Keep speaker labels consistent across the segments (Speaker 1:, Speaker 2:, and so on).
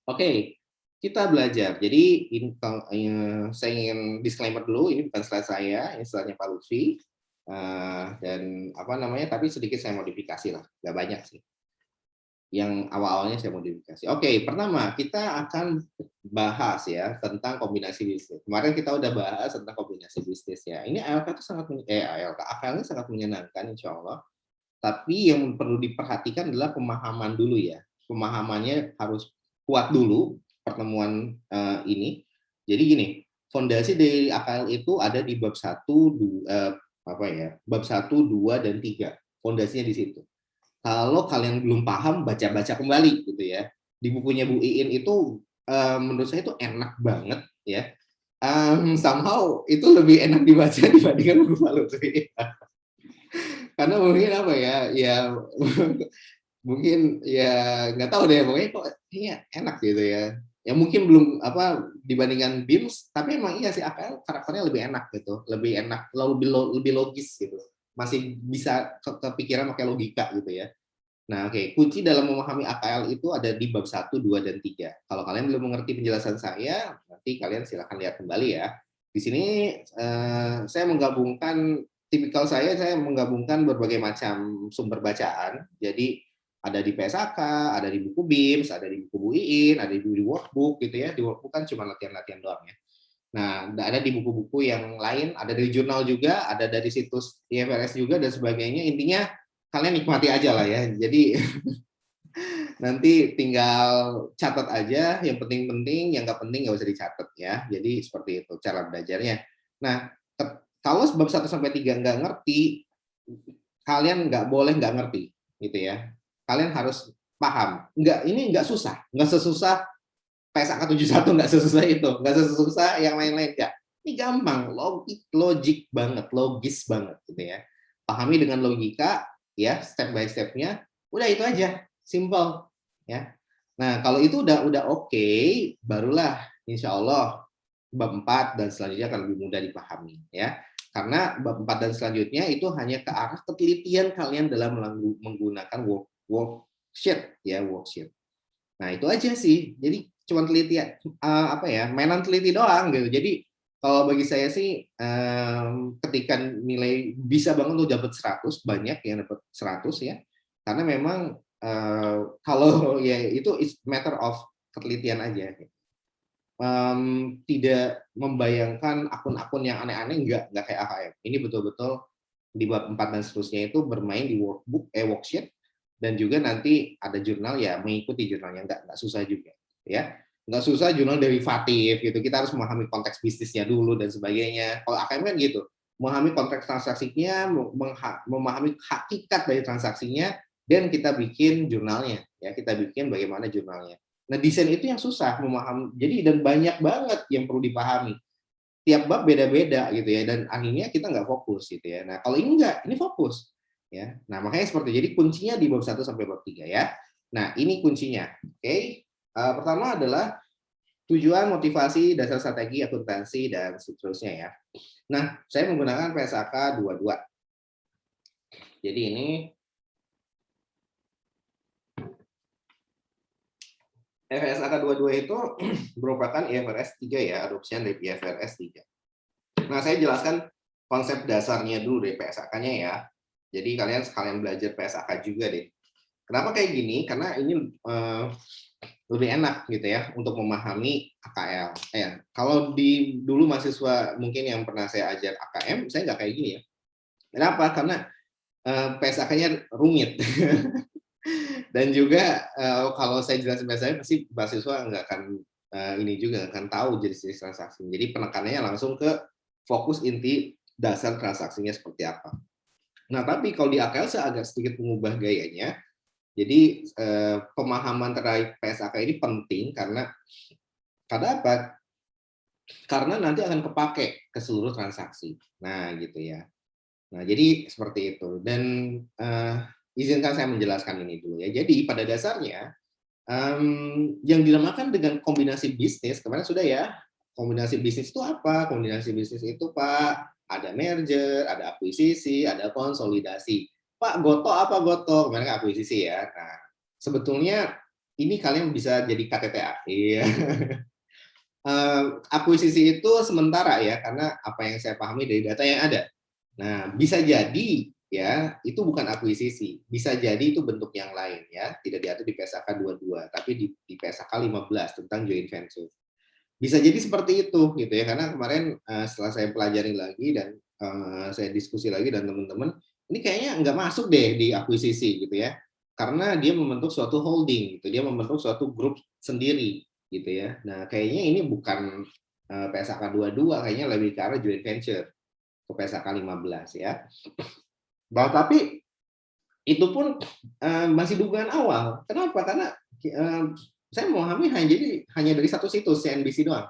Speaker 1: Oke, kita belajar. Jadi saya ingin disclaimer dulu, ini bukan slide saya, ini slide-nya Pak Lutfi. Dan apa namanya, tapi sedikit saya modifikasi lah, nggak banyak sih. Yang awal-awalnya saya modifikasi. Oke, pertama kita akan bahas ya tentang kombinasi bisnis. Kemarin kita udah bahas tentang kombinasi bisnis ya. Ini ALK itu ALK-nya sangat menyenangkan insya Allah. Tapi yang perlu diperhatikan adalah pemahaman dulu ya. Pemahamannya harus kuat dulu pertemuan ini. Jadi gini, fondasi dari AKL itu ada di bab 1, bab 1, 2, dan 3. Fondasinya di situ. Kalau kalian belum paham, baca-baca kembali gitu ya. Di bukunya Bu Iin itu menurut saya itu enak banget ya. Somehow itu lebih enak dibaca dibandingkan buku Pak Lutfi. Karena mungkin apa ya, mungkin ya nggak tahu deh, pokoknya kok iya enak gitu ya. Ya mungkin belum dibandingkan BIMS, tapi emang iya sih AKL karakternya lebih enak gitu, lebih enak, lebih logis gitu. Masih bisa kepikiran pakai logika gitu ya. Nah, oke. Kunci dalam memahami AKL itu ada di bab 1, 2, dan 3. Kalau kalian belum mengerti penjelasan saya, nanti kalian silakan lihat kembali ya. Di sini saya menggabungkan, tipikal saya menggabungkan berbagai macam sumber bacaan. Jadi ada di PSAK, ada di buku BIMS, ada di buku Bu Iin, ada di workbook gitu ya. Di workbook kan cuma latihan-latihan doang ya. Nah, ada di buku-buku yang lain, ada dari jurnal juga, ada dari situs IFRS juga, dan sebagainya. Intinya, kalian nikmati aja lah ya. Jadi, nanti tinggal catat aja, yang penting-penting, yang nggak penting nggak usah dicatat ya. Jadi, seperti itu cara belajarnya. Nah, kalau bab 1-3 nggak ngerti, kalian nggak boleh nggak ngerti, gitu ya. Kalian harus paham. Ini nggak susah, nggak sesusah PSAK 71, nggak sesusah itu, nggak sesusah yang lain-lain, nggak. Ini gampang, logik banget, logis banget gitu ya. Pahami dengan logika, ya step by step-nya, udah itu aja, simple ya. Nah kalau itu udah oke, barulah insya Allah bab 4 dan selanjutnya akan lebih mudah dipahami ya. Karena bab 4 dan selanjutnya itu hanya ke arah ketelitian kalian dalam menggunakan worksheet ya, worksheet. Nah, itu aja sih. Jadi cuma teliti mainan teliti doang gitu. Jadi kalau bagi saya sih ketika nilai bisa banget tuh dapat 100, banyak yang dapat 100 ya. Karena memang kalau ya itu is matter of ketelitian aja. Tidak membayangkan akun-akun yang aneh-aneh, enggak kayak AKM. Ini betul-betul di bab 4 dan seterusnya itu bermain di worksheet, dan juga nanti ada jurnal ya, mengikuti jurnalnya, nggak susah juga ya. Nggak susah jurnal derivatif gitu, kita harus memahami konteks bisnisnya dulu dan sebagainya. Kalau AKM kan gitu, memahami konteks transaksinya, memahami hakikat dari transaksinya, dan kita bikin jurnalnya ya, kita bikin bagaimana jurnalnya. Nah, desain itu yang susah memahami. Jadi dan banyak banget yang perlu dipahami. Tiap bab beda-beda gitu ya, dan akhirnya kita nggak fokus gitu ya. Nah, kalau ini enggak, ini fokus ya. Nah, makanya seperti jadi kuncinya di bab 1 sampai bab 3 ya. Nah, ini kuncinya. Oke. Pertama adalah tujuan, motivasi, dasar strategi, akuntansi, dan seterusnya ya. Nah, saya menggunakan PSAK 22. Jadi ini IFRS Angka 22 itu merupakan IFRS 3 ya, adopsian dari IFRS 3. Nah, saya jelaskan konsep dasarnya dulu dari PSAK-nya ya. Jadi kalian sekalian belajar PSAK juga deh. Kenapa kayak gini? Karena ini lebih enak gitu ya untuk memahami AKL. Kalau di dulu mahasiswa mungkin yang pernah saya ajar AKM, saya nggak kayak gini ya. Kenapa? Karena PSAK-nya rumit. Dan juga kalau saya jelasin bahasanya pasti mahasiswa nggak akan ini juga akan tahu jenis-jenis transaksi. Jadi penekanannya langsung ke fokus inti dasar transaksinya seperti apa. Nah, tapi kalau di AKL saya agak sedikit mengubah gayanya. Jadi pemahaman terkait PSAK ini penting karena apa? Karena nanti akan kepake ke seluruh transaksi. Nah, gitu ya. Nah, jadi seperti itu. Dan izinkan saya menjelaskan ini dulu ya. Jadi pada dasarnya yang dinamakan dengan kombinasi bisnis, kemarin sudah ya, kombinasi bisnis itu apa? Kombinasi bisnis itu Pak, ada merger, ada akuisisi, ada konsolidasi. Pak, Goto apa Goto? Kemarin akuisisi ya. Nah, sebetulnya ini kalian bisa jadi KTTA. Iya. Akuisisi itu sementara ya, karena apa yang saya pahami dari data yang ada. Nah, bisa jadi ya itu bukan akuisisi, bisa jadi itu bentuk yang lain ya, tidak diatur di PSAK 22, tapi di PSAK 15 tentang joint venture. Bisa jadi seperti itu gitu ya, karena kemarin setelah saya pelajari lagi dan saya diskusi lagi dan teman-teman, ini kayaknya nggak masuk deh di akuisisi gitu ya, karena dia membentuk suatu holding gitu, dia membentuk suatu grup sendiri gitu ya. Nah kayaknya ini bukan PSAK 22, kayaknya lebih ke arah joint venture ke PSAK 15 ya. Bah, tapi itu pun masih dugaan awal. Kenapa? Karena saya memahami hanya dari satu situs CNBC doang.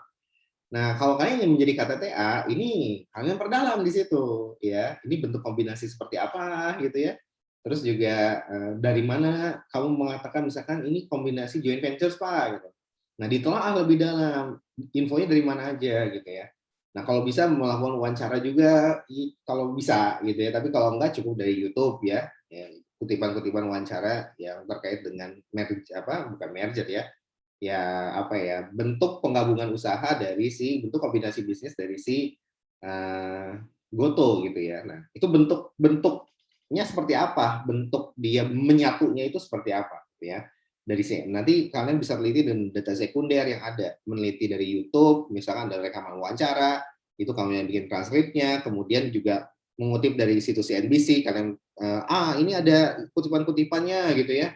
Speaker 1: Nah, kalau kalian ingin menjadi KTTA, ini kalian perdalam di situ, ya. Ini bentuk kombinasi seperti apa, gitu ya. Terus juga dari mana kamu mengatakan misalkan ini kombinasi joint ventures, Pak, gitu. Nah, ditelaah lebih dalam, infonya dari mana aja, gitu ya. Nah, kalau bisa melakukan wawancara juga, kalau bisa, gitu ya. Tapi kalau enggak, cukup dari YouTube, ya. Kutipan-kutipan wawancara yang terkait dengan bukan merger ya, ya apa ya, bentuk penggabungan usaha dari bentuk kombinasi bisnis dari Goto gitu ya. Nah itu bentuknya seperti apa, bentuk dia menyatunya itu seperti apa gitu ya. Nanti kalian bisa teliti dengan data sekunder yang ada, meneliti dari YouTube misalkan ada rekaman wawancara, itu kalian bikin transkripnya, kemudian juga mengutip dari situs CNBC, kalian ini ada kutipan-kutipannya gitu ya,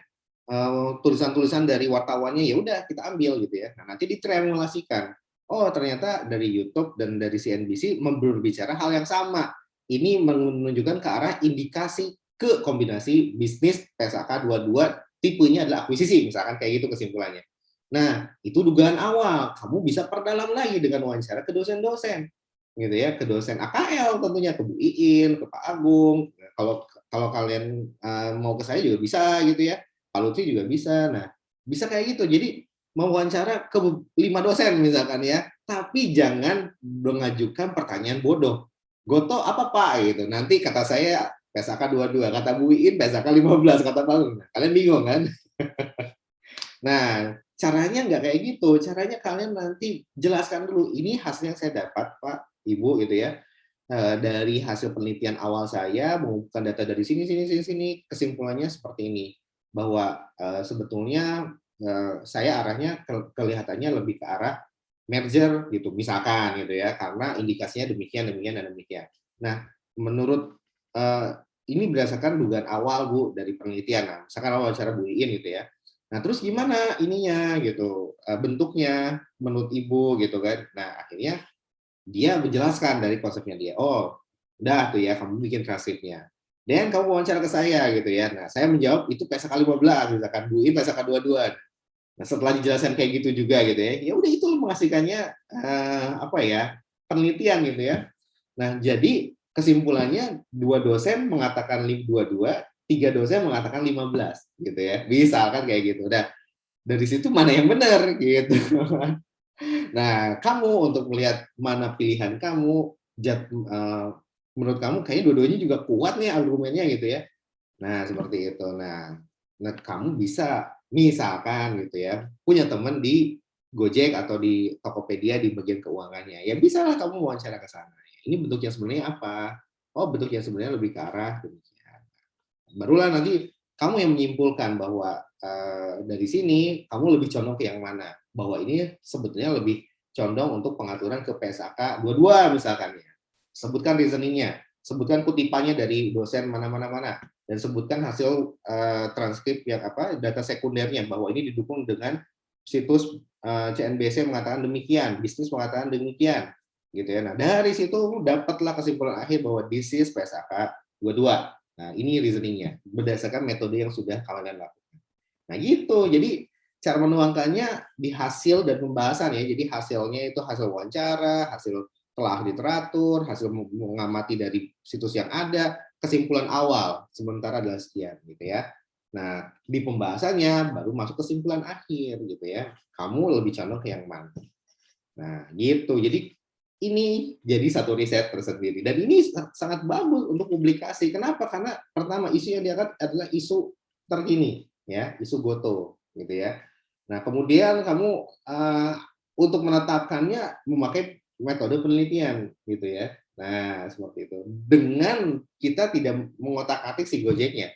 Speaker 1: tulisan-tulisan dari wartawannya, ya udah kita ambil gitu ya. Nah, nanti ditriangulasikan. Oh, ternyata dari YouTube dan dari CNBC berbicara hal yang sama. Ini menunjukkan ke arah indikasi ke kombinasi bisnis PSAK 22, tipenya adalah akuisisi, misalkan kayak gitu kesimpulannya. Nah, itu dugaan awal. Kamu bisa perdalam lagi dengan wawancara ke dosen-dosen gitu ya, ke dosen AKL tentunya, ke Bu Iin, ke Pak Agung. Kalau kalau kalian mau ke saya juga bisa gitu ya, Pak Lutfi juga bisa. Nah, bisa kayak gitu. Jadi mewawancara ke 5 dosen misalkan ya, tapi jangan mengajukan pertanyaan bodoh. Goto apa Pak gitu. Nanti kata saya PSAK 22, kata Bu Iin PSAK 15, kata Pak Lutfi. Nah, kalian bingung kan? Nah, caranya nggak kayak gitu. Caranya kalian nanti jelaskan dulu, ini hasil yang saya dapat Pak, Ibu gitu ya. Dari hasil penelitian awal saya mengumpulkan data dari sini sini sini sini, kesimpulannya seperti ini, bahwa sebetulnya saya arahnya kelihatannya lebih ke arah merger gitu misalkan gitu ya, karena indikasinya demikian demikian dan demikian. Nah, menurut ini berdasarkan dugaan awal Bu dari penelitian. Nah, misalkan wawancara Bu Iin gitu ya. Nah, terus gimana ininya gitu, bentuknya menurut Ibu gitu kan. Nah, akhirnya dia menjelaskan dari konsepnya dia. Oh, udah tuh ya, kamu bikin transkripnya. Dan kamu wawancara ke saya gitu ya. Nah, saya menjawab itu PSK 15, misalkan Bu ini PSK 22. Nah, setelah dijelaskan kayak gitu juga gitu ya. Ya udah itu menghasilkannya apa ya? Penelitian gitu ya. Nah, jadi kesimpulannya dua dosen mengatakan 22, tiga dosen mengatakan 15 gitu ya. Bisa kan kayak gitu. Udah dari situ mana yang benar gitu. Nah, kamu untuk melihat mana pilihan kamu, menurut kamu kayaknya dua-duanya juga kuat nih argumennya gitu ya. Nah, seperti itu. Nah, kamu bisa misalkan gitu ya, punya teman di Gojek atau di Tokopedia di bagian keuangannya. Ya bisa lah kamu wawancara ke sana. Ini bentuknya sebenarnya apa? Oh, bentuknya sebenarnya lebih ke arah demikian. Barulah nanti kamu yang menyimpulkan bahwa dari sini kamu lebih condong ke yang mana, bahwa ini sebetulnya lebih condong untuk pengaturan ke PSAK 22 misalkan ya. Sebutkan reasoningnya, sebutkan kutipannya dari dosen mana, dan sebutkan hasil transkrip yang data sekundernya, bahwa ini didukung dengan situs CNBC mengatakan demikian, bisnis mengatakan demikian, gitu ya. Nah dari situ dapatlah kesimpulan akhir bahwa this is PSAK 22. Nah, ini reasoningnya berdasarkan metode yang sudah kalian lakukan. Nah, gitu. Jadi cara menuangkannya di hasil dan pembahasan ya. Jadi hasilnya itu hasil wawancara, hasil telah literatur, hasil mengamati dari situs yang ada, kesimpulan awal sementara adalah sekian gitu ya. Nah, di pembahasannya baru masuk kesimpulan akhir gitu ya. Kamu lebih condong ke yang mana? Nah, gitu. Jadi ini jadi satu riset tersendiri dan ini sangat bagus untuk publikasi. Kenapa? Karena pertama isu yang diangkat adalah isu terkini, ya, isu Goto, gitu ya. Nah, kemudian kamu untuk menetapkannya memakai metode penelitian gitu ya. Nah, seperti itu. Dengan kita tidak mengotak-atik si Gojeknya.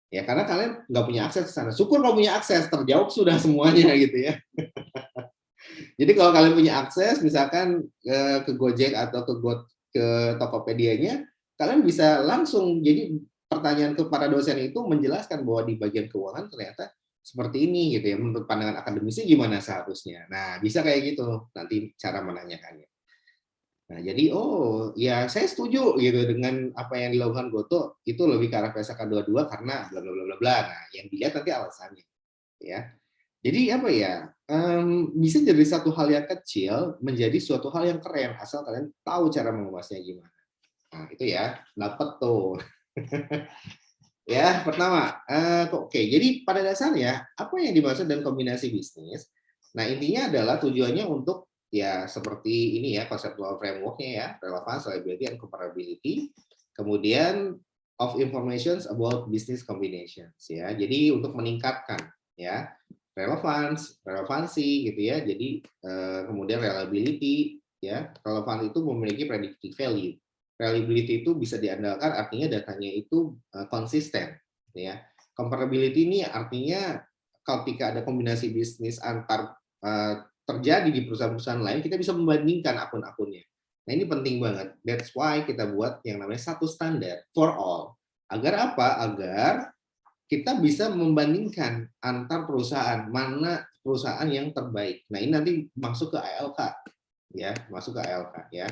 Speaker 1: Ya, karena kalian nggak punya akses ke sana. Syukur kalau punya akses, terjawab sudah semuanya gitu ya. Jadi kalau kalian punya akses, misalkan ke Gojek atau ke Tokopedia-nya, kalian bisa langsung, jadi pertanyaan kepada dosen itu menjelaskan bahwa di bagian keuangan ternyata seperti ini gitu ya, menurut pandangan akademisi gimana seharusnya. Nah, bisa kayak gitu nanti cara menanyakannya. Nah, jadi oh ya saya setuju gitu dengan apa yang dilakukan Goto, itu lebih ke arah PSK 22 karena bla bla bla bla bla. Nah, yang dilihat nanti alasannya ya. Jadi apa ya, bisa jadi satu hal yang kecil menjadi suatu hal yang keren asal kalian tahu cara mengemasnya gimana. Nah, itu ya, dapat tuh. Ya, pertama, oke. Jadi pada dasarnya apa yang dimaksud dengan kombinasi bisnis? Nah, intinya adalah tujuannya untuk ya seperti ini ya conceptual framework-nya ya, relevance, reliability, and comparability. Kemudian of informations about business combinations ya. Jadi untuk meningkatkan ya relevansi gitu ya. Jadi kemudian reliability ya. Relevan itu memiliki predictive value. Reliability itu bisa diandalkan, artinya datanya itu konsisten ya. Comparability ini artinya ketika ada kombinasi bisnis antar terjadi di perusahaan-perusahaan lain, kita bisa membandingkan akun-akunnya. Nah, ini penting banget. That's why kita buat yang namanya satu standar for all. Agar apa? Agar kita bisa membandingkan antar perusahaan, mana perusahaan yang terbaik. Nah, ini nanti masuk ke ALK ya, masuk ke ALK ya.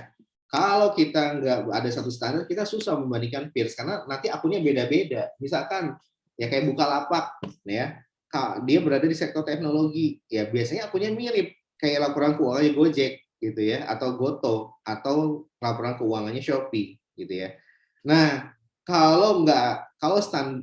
Speaker 1: Kalau kita nggak ada satu standar, kita susah membandingkan peers karena nanti akunnya beda-beda. Misalkan ya kayak Bukalapak, ya, dia berada di sektor teknologi, ya biasanya akunnya mirip kayak laporan keuangannya Gojek gitu ya, atau Goto, atau laporan keuangannya Shopee gitu ya. Nah, kalau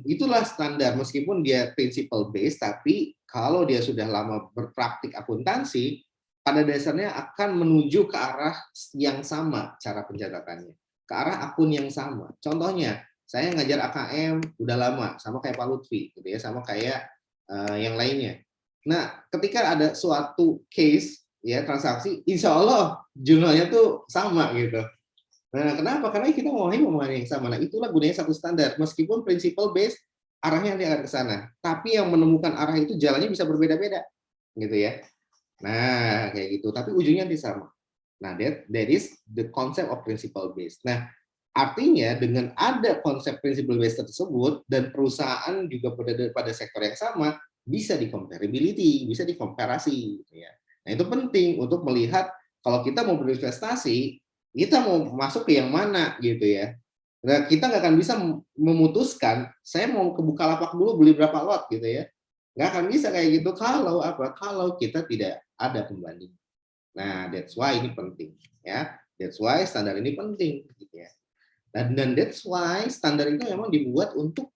Speaker 1: itulah standar meskipun dia principle based, tapi kalau dia sudah lama berpraktik akuntansi, pada dasarnya akan menuju ke arah yang sama cara pencatatannya, ke arah akun yang sama. Contohnya, saya ngajar AKM udah lama, sama kayak Pak Lutfi, gitu ya, sama kayak yang lainnya. Nah, ketika ada suatu case ya transaksi, insya Allah jumlahnya tuh sama gitu. Nah, kenapa? Karena kita mau yang sama. Nah, itulah gunanya satu standar. Meskipun principle based arahnya nanti akan ke sana, tapi yang menemukan arah itu jalannya bisa berbeda-beda, gitu ya. Nah, kayak gitu. Tapi ujungnya nanti sama. Nah, that is the concept of principle based. Nah, artinya dengan ada konsep principle based tersebut dan perusahaan juga pada sektor yang sama, bisa di comparability, bisa dikomparasi gitu ya. Nah, itu penting untuk melihat kalau kita mau berinvestasi, kita mau masuk ke yang mana gitu ya. Nah, kita nggak akan bisa memutuskan, saya mau ke Bukalapak dulu beli berapa lot gitu ya. Nggak akan bisa kayak gitu kalau apa? Kalau kita tidak ada pembanding. Nah, that's why ini penting ya. That's why standar ini penting gitu ya. Dan that's why standar itu memang dibuat untuk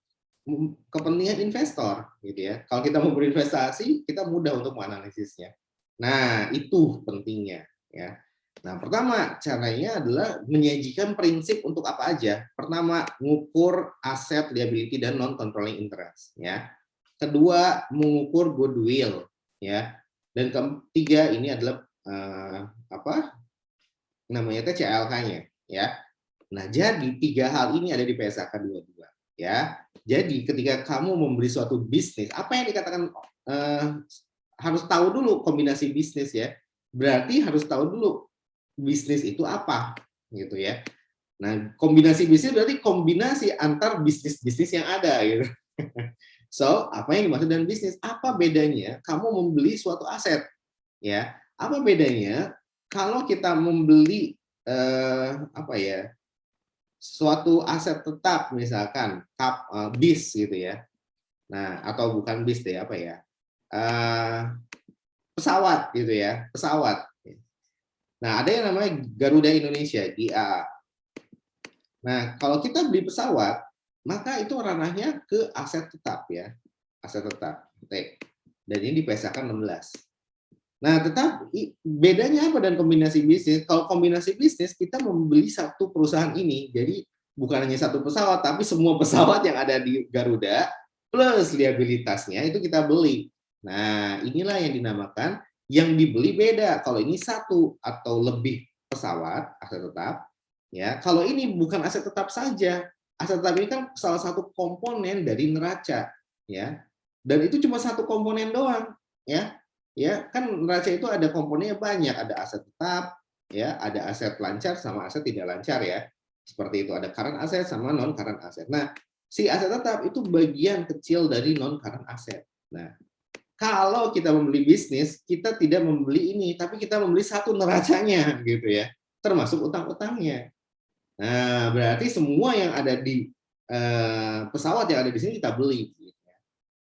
Speaker 1: kepentingan investor gitu ya. Kalau kita mau berinvestasi, kita mudah untuk menganalisisnya. Nah, itu pentingnya ya. Nah, pertama caranya adalah menyajikan prinsip untuk apa aja. Pertama, mengukur aset liability dan non controlling interest ya. Kedua, mengukur goodwill ya. Dan ketiga ini adalah apa namanya CLK-nya ya. Nah, jadi tiga hal ini ada di PSAK 22 ya. Jadi ketika kamu membeli suatu bisnis, apa yang dikatakan harus tahu dulu kombinasi bisnis ya. Berarti harus tahu dulu bisnis itu apa gitu ya. Nah, kombinasi bisnis berarti kombinasi antar bisnis-bisnis yang ada gitu. So, apa yang dimaksud dengan bisnis? Apa bedanya kamu membeli suatu aset? Ya, apa bedanya kalau kita membeli apa ya? Suatu aset tetap misalkan bis gitu ya. Nah, atau bukan bis deh, apa ya? Pesawat gitu ya, pesawat. Nah, ada yang namanya Garuda Indonesia, GAA. Nah, kalau kita beli pesawat, maka itu ranahnya ke aset tetap ya. Aset tetap. Dan ini dipesakan 16. Nah, tetapi bedanya apa dengan kombinasi bisnis? Kalau kombinasi bisnis, kita membeli satu perusahaan ini. Jadi bukan hanya satu pesawat, tapi semua pesawat yang ada di Garuda plus liabilitasnya itu kita beli. Nah, inilah yang dinamakan yang dibeli beda. Kalau ini satu atau lebih pesawat, aset tetap, ya. Kalau ini bukan aset tetap saja. Aset tetap ini kan salah satu komponen dari neraca, ya. Dan itu cuma satu komponen doang, ya. Ya, kan neraca itu ada komponennya banyak, ada aset tetap, ya, ada aset lancar sama aset tidak lancar ya. Seperti itu, ada current aset sama non current aset. Nah, si aset tetap itu bagian kecil dari non current aset. Nah, kalau kita membeli bisnis, kita tidak membeli ini, tapi kita membeli satu neracanya, gitu ya, termasuk utang-utangnya. Nah, berarti semua yang ada di pesawat yang ada di sini kita beli. Gitu ya.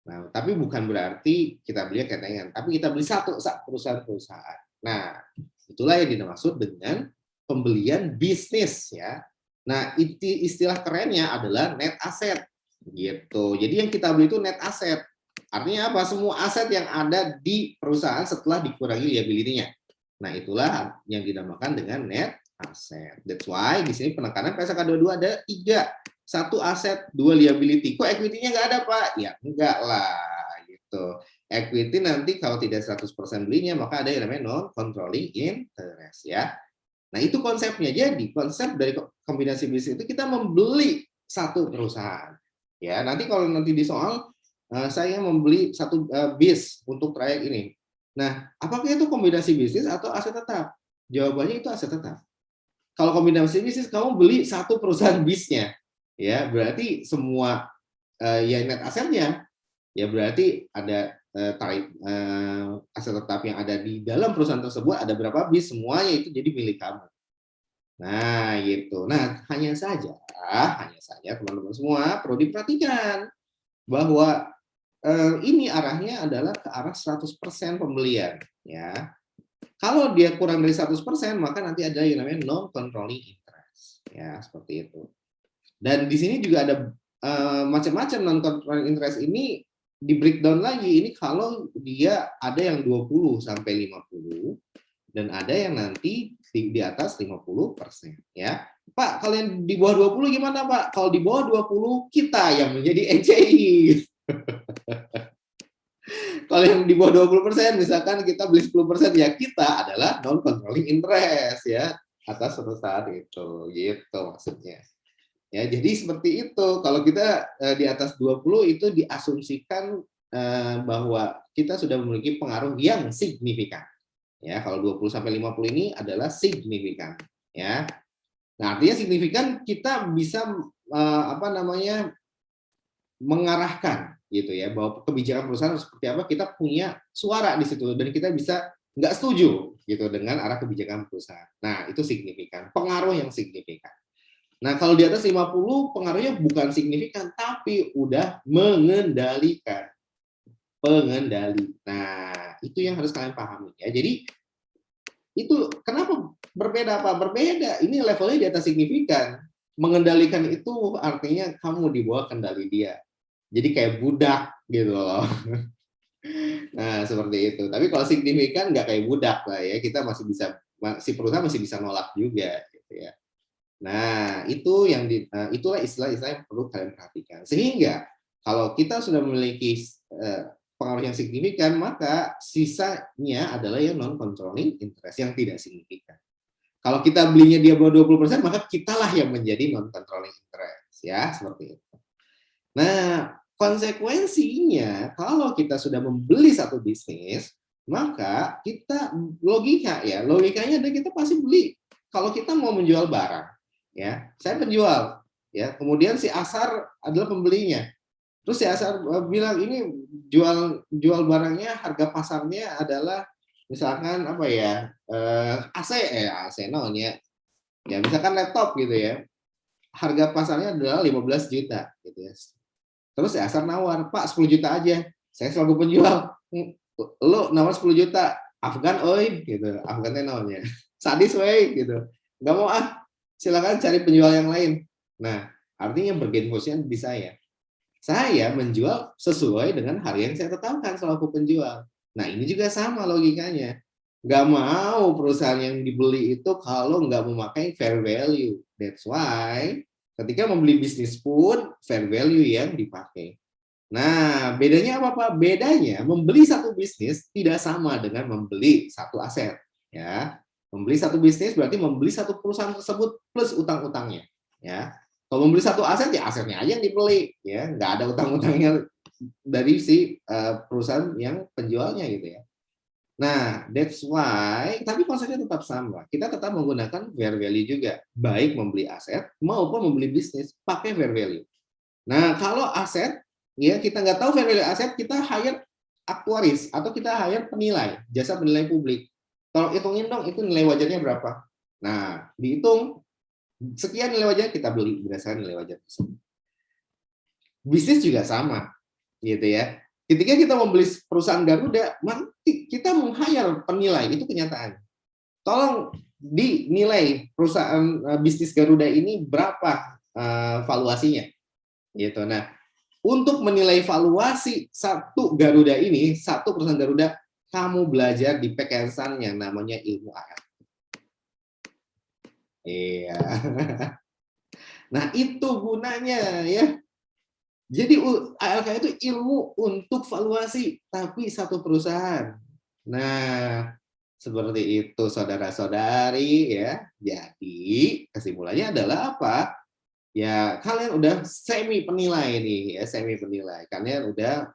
Speaker 1: Nah, tapi bukan berarti kita beli ketengan, tapi kita beli satu perusahaan-perusahaan. Nah, itulah yang dimaksud dengan pembelian bisnis ya. Nah, istilah kerennya adalah net asset gitu. Jadi yang kita beli itu net asset. Artinya apa? Semua aset yang ada di perusahaan setelah dikurangi liability-nya. Nah, itulah yang dinamakan dengan net asset. That's why di sini penekanan PSAK 22 ada 3. Satu aset, 2 liability. Kok equity-nya nggak ada, Pak? Ya, enggak lah. Gitu. Equity nanti kalau tidak 100% belinya, maka ada yang namanya non-controlling interest. Ya. Nah, itu konsepnya. Jadi, konsep dari kombinasi bisnis itu kita membeli satu perusahaan. Ya, nanti kalau nanti di soal, saya membeli satu bis untuk trayek ini. Nah, apakah itu kombinasi bisnis atau aset tetap? Jawabannya itu aset tetap. Kalau kombinasi bisnis, kamu beli satu perusahaan bisnya, ya berarti semua ya net asetnya, ya berarti ada aset tetap yang ada di dalam perusahaan tersebut ada berapa bis, semuanya itu jadi milik kamu. Nah, gitu. Nah, hanya saja teman-teman semua perlu diperhatikan bahwa ini arahnya adalah ke arah 100% pembelian, ya. Kalau dia kurang dari 100%, maka nanti ada yang namanya non controlling interest, ya seperti itu. Dan di sini juga ada macam-macam non controlling interest ini di breakdown lagi. Ini kalau dia ada yang 20 sampai 50 dan ada yang nanti di atas 50%, ya. Pak, kalau yang di bawah 20 gimana, Pak? Kalau di bawah 20 kita yang menjadi NCI. Kalau yang di bawah 20%, misalkan kita beli 10%, ya kita adalah non controlling interest ya atas perusahaan itu, gitu maksudnya. Ya, jadi seperti itu. Kalau kita di atas 20 itu diasumsikan bahwa kita sudah memiliki pengaruh yang signifikan. Ya, kalau 20 sampai 50 ini adalah signifikan, ya. Nah, artinya signifikan kita bisa mengarahkan gitu ya, bahwa kebijakan perusahaan seperti apa, kita punya suara di situ dan kita bisa nggak setuju gitu dengan arah kebijakan perusahaan. Nah, itu signifikan, pengaruh yang signifikan. Nah, kalau di atas 50 pengaruhnya bukan signifikan tapi udah mengendalikan. Pengendali. Nah, itu yang harus kalian pahami ya. Jadi itu kenapa berbeda, Pak? Berbeda. Ini levelnya di atas signifikan. Mengendalikan itu artinya kamu di bawah kendali dia. Jadi kayak budak gitu loh. Nah, seperti itu. Tapi kalau signifikan nggak kayak budak lah ya. Kita masih bisa, si perusahaan masih bisa nolak juga gitu ya. Nah, itu yang itulah istilah-istilah yang perlu kalian perhatikan. Sehingga kalau kita sudah memiliki pengaruh yang signifikan, maka sisanya adalah yang non controlling interest yang tidak signifikan. Kalau kita belinya dia bawah 20%, maka kitalah yang menjadi non controlling interest ya, seperti itu. Nah, konsekuensinya kalau kita sudah membeli satu bisnis, maka kita logikanya adalah kita pasti beli. Kalau kita mau menjual barang, ya, saya penjual, ya, kemudian si Asar adalah pembelinya. Terus si Asar bilang ini jual barangnya harga pasarnya adalah misalkan apa ya, AC namanya, ya misalkan laptop gitu ya, harga pasarnya adalah 15 juta gitu ya. Terus si Asar nawar, Pak 10 juta aja. Saya selalu penjual. Lo nawar 10 juta, Afgan oi gitu. Afgan namanya. Sadis wey gitu. Enggak mau silakan cari penjual yang lain. Nah, artinya bergain position di saya. Saya menjual sesuai dengan harga yang saya tetapkan selaku penjual. Nah, ini juga sama logikanya. Nggak mau perusahaan yang dibeli itu kalau nggak memakai fair value. That's why ketika membeli bisnis pun fair value yang dipakai. Nah, bedanya apa, Pak? Bedanya membeli satu bisnis tidak sama dengan membeli satu aset. Ya, membeli satu bisnis berarti membeli satu perusahaan tersebut plus utang-utangnya. Ya, kalau membeli satu aset ya asetnya aja yang dibeli, ya nggak ada utang-utangnya dari si perusahaan yang penjualnya gitu ya. Nah, that's why, tapi konsepnya tetap sama. Kita tetap menggunakan fair value juga, baik membeli aset maupun membeli bisnis pakai fair value. Nah, kalau aset, ya kita nggak tahu fair value aset, kita hire aktuaris atau kita hire penilai, jasa penilai publik. Kalau hitungin dong, itu nilai wajarnya berapa? Nah, dihitung sekian nilai wajar, kita beli berdasarkan nilai wajar tersebut. Bisnis juga sama, gitu ya. Ketika kita membeli perusahaan Garuda, kita meng-hire penilai, itu kenyataan. Tolong dinilai perusahaan bisnis Garuda ini berapa valuasinya, gitu. Nah, untuk menilai valuasi satu Garuda ini, satu perusahaan Garuda, kamu belajar di Pekersan yang namanya ilmu AL. Iya. Nah, itu gunanya ya. Jadi ALK itu ilmu untuk valuasi, tapi satu perusahaan. Nah, seperti itu saudara-saudari ya. Jadi kesimpulannya adalah apa? Ya kalian udah semi penilai nih ya, semi penilai. Kalian udah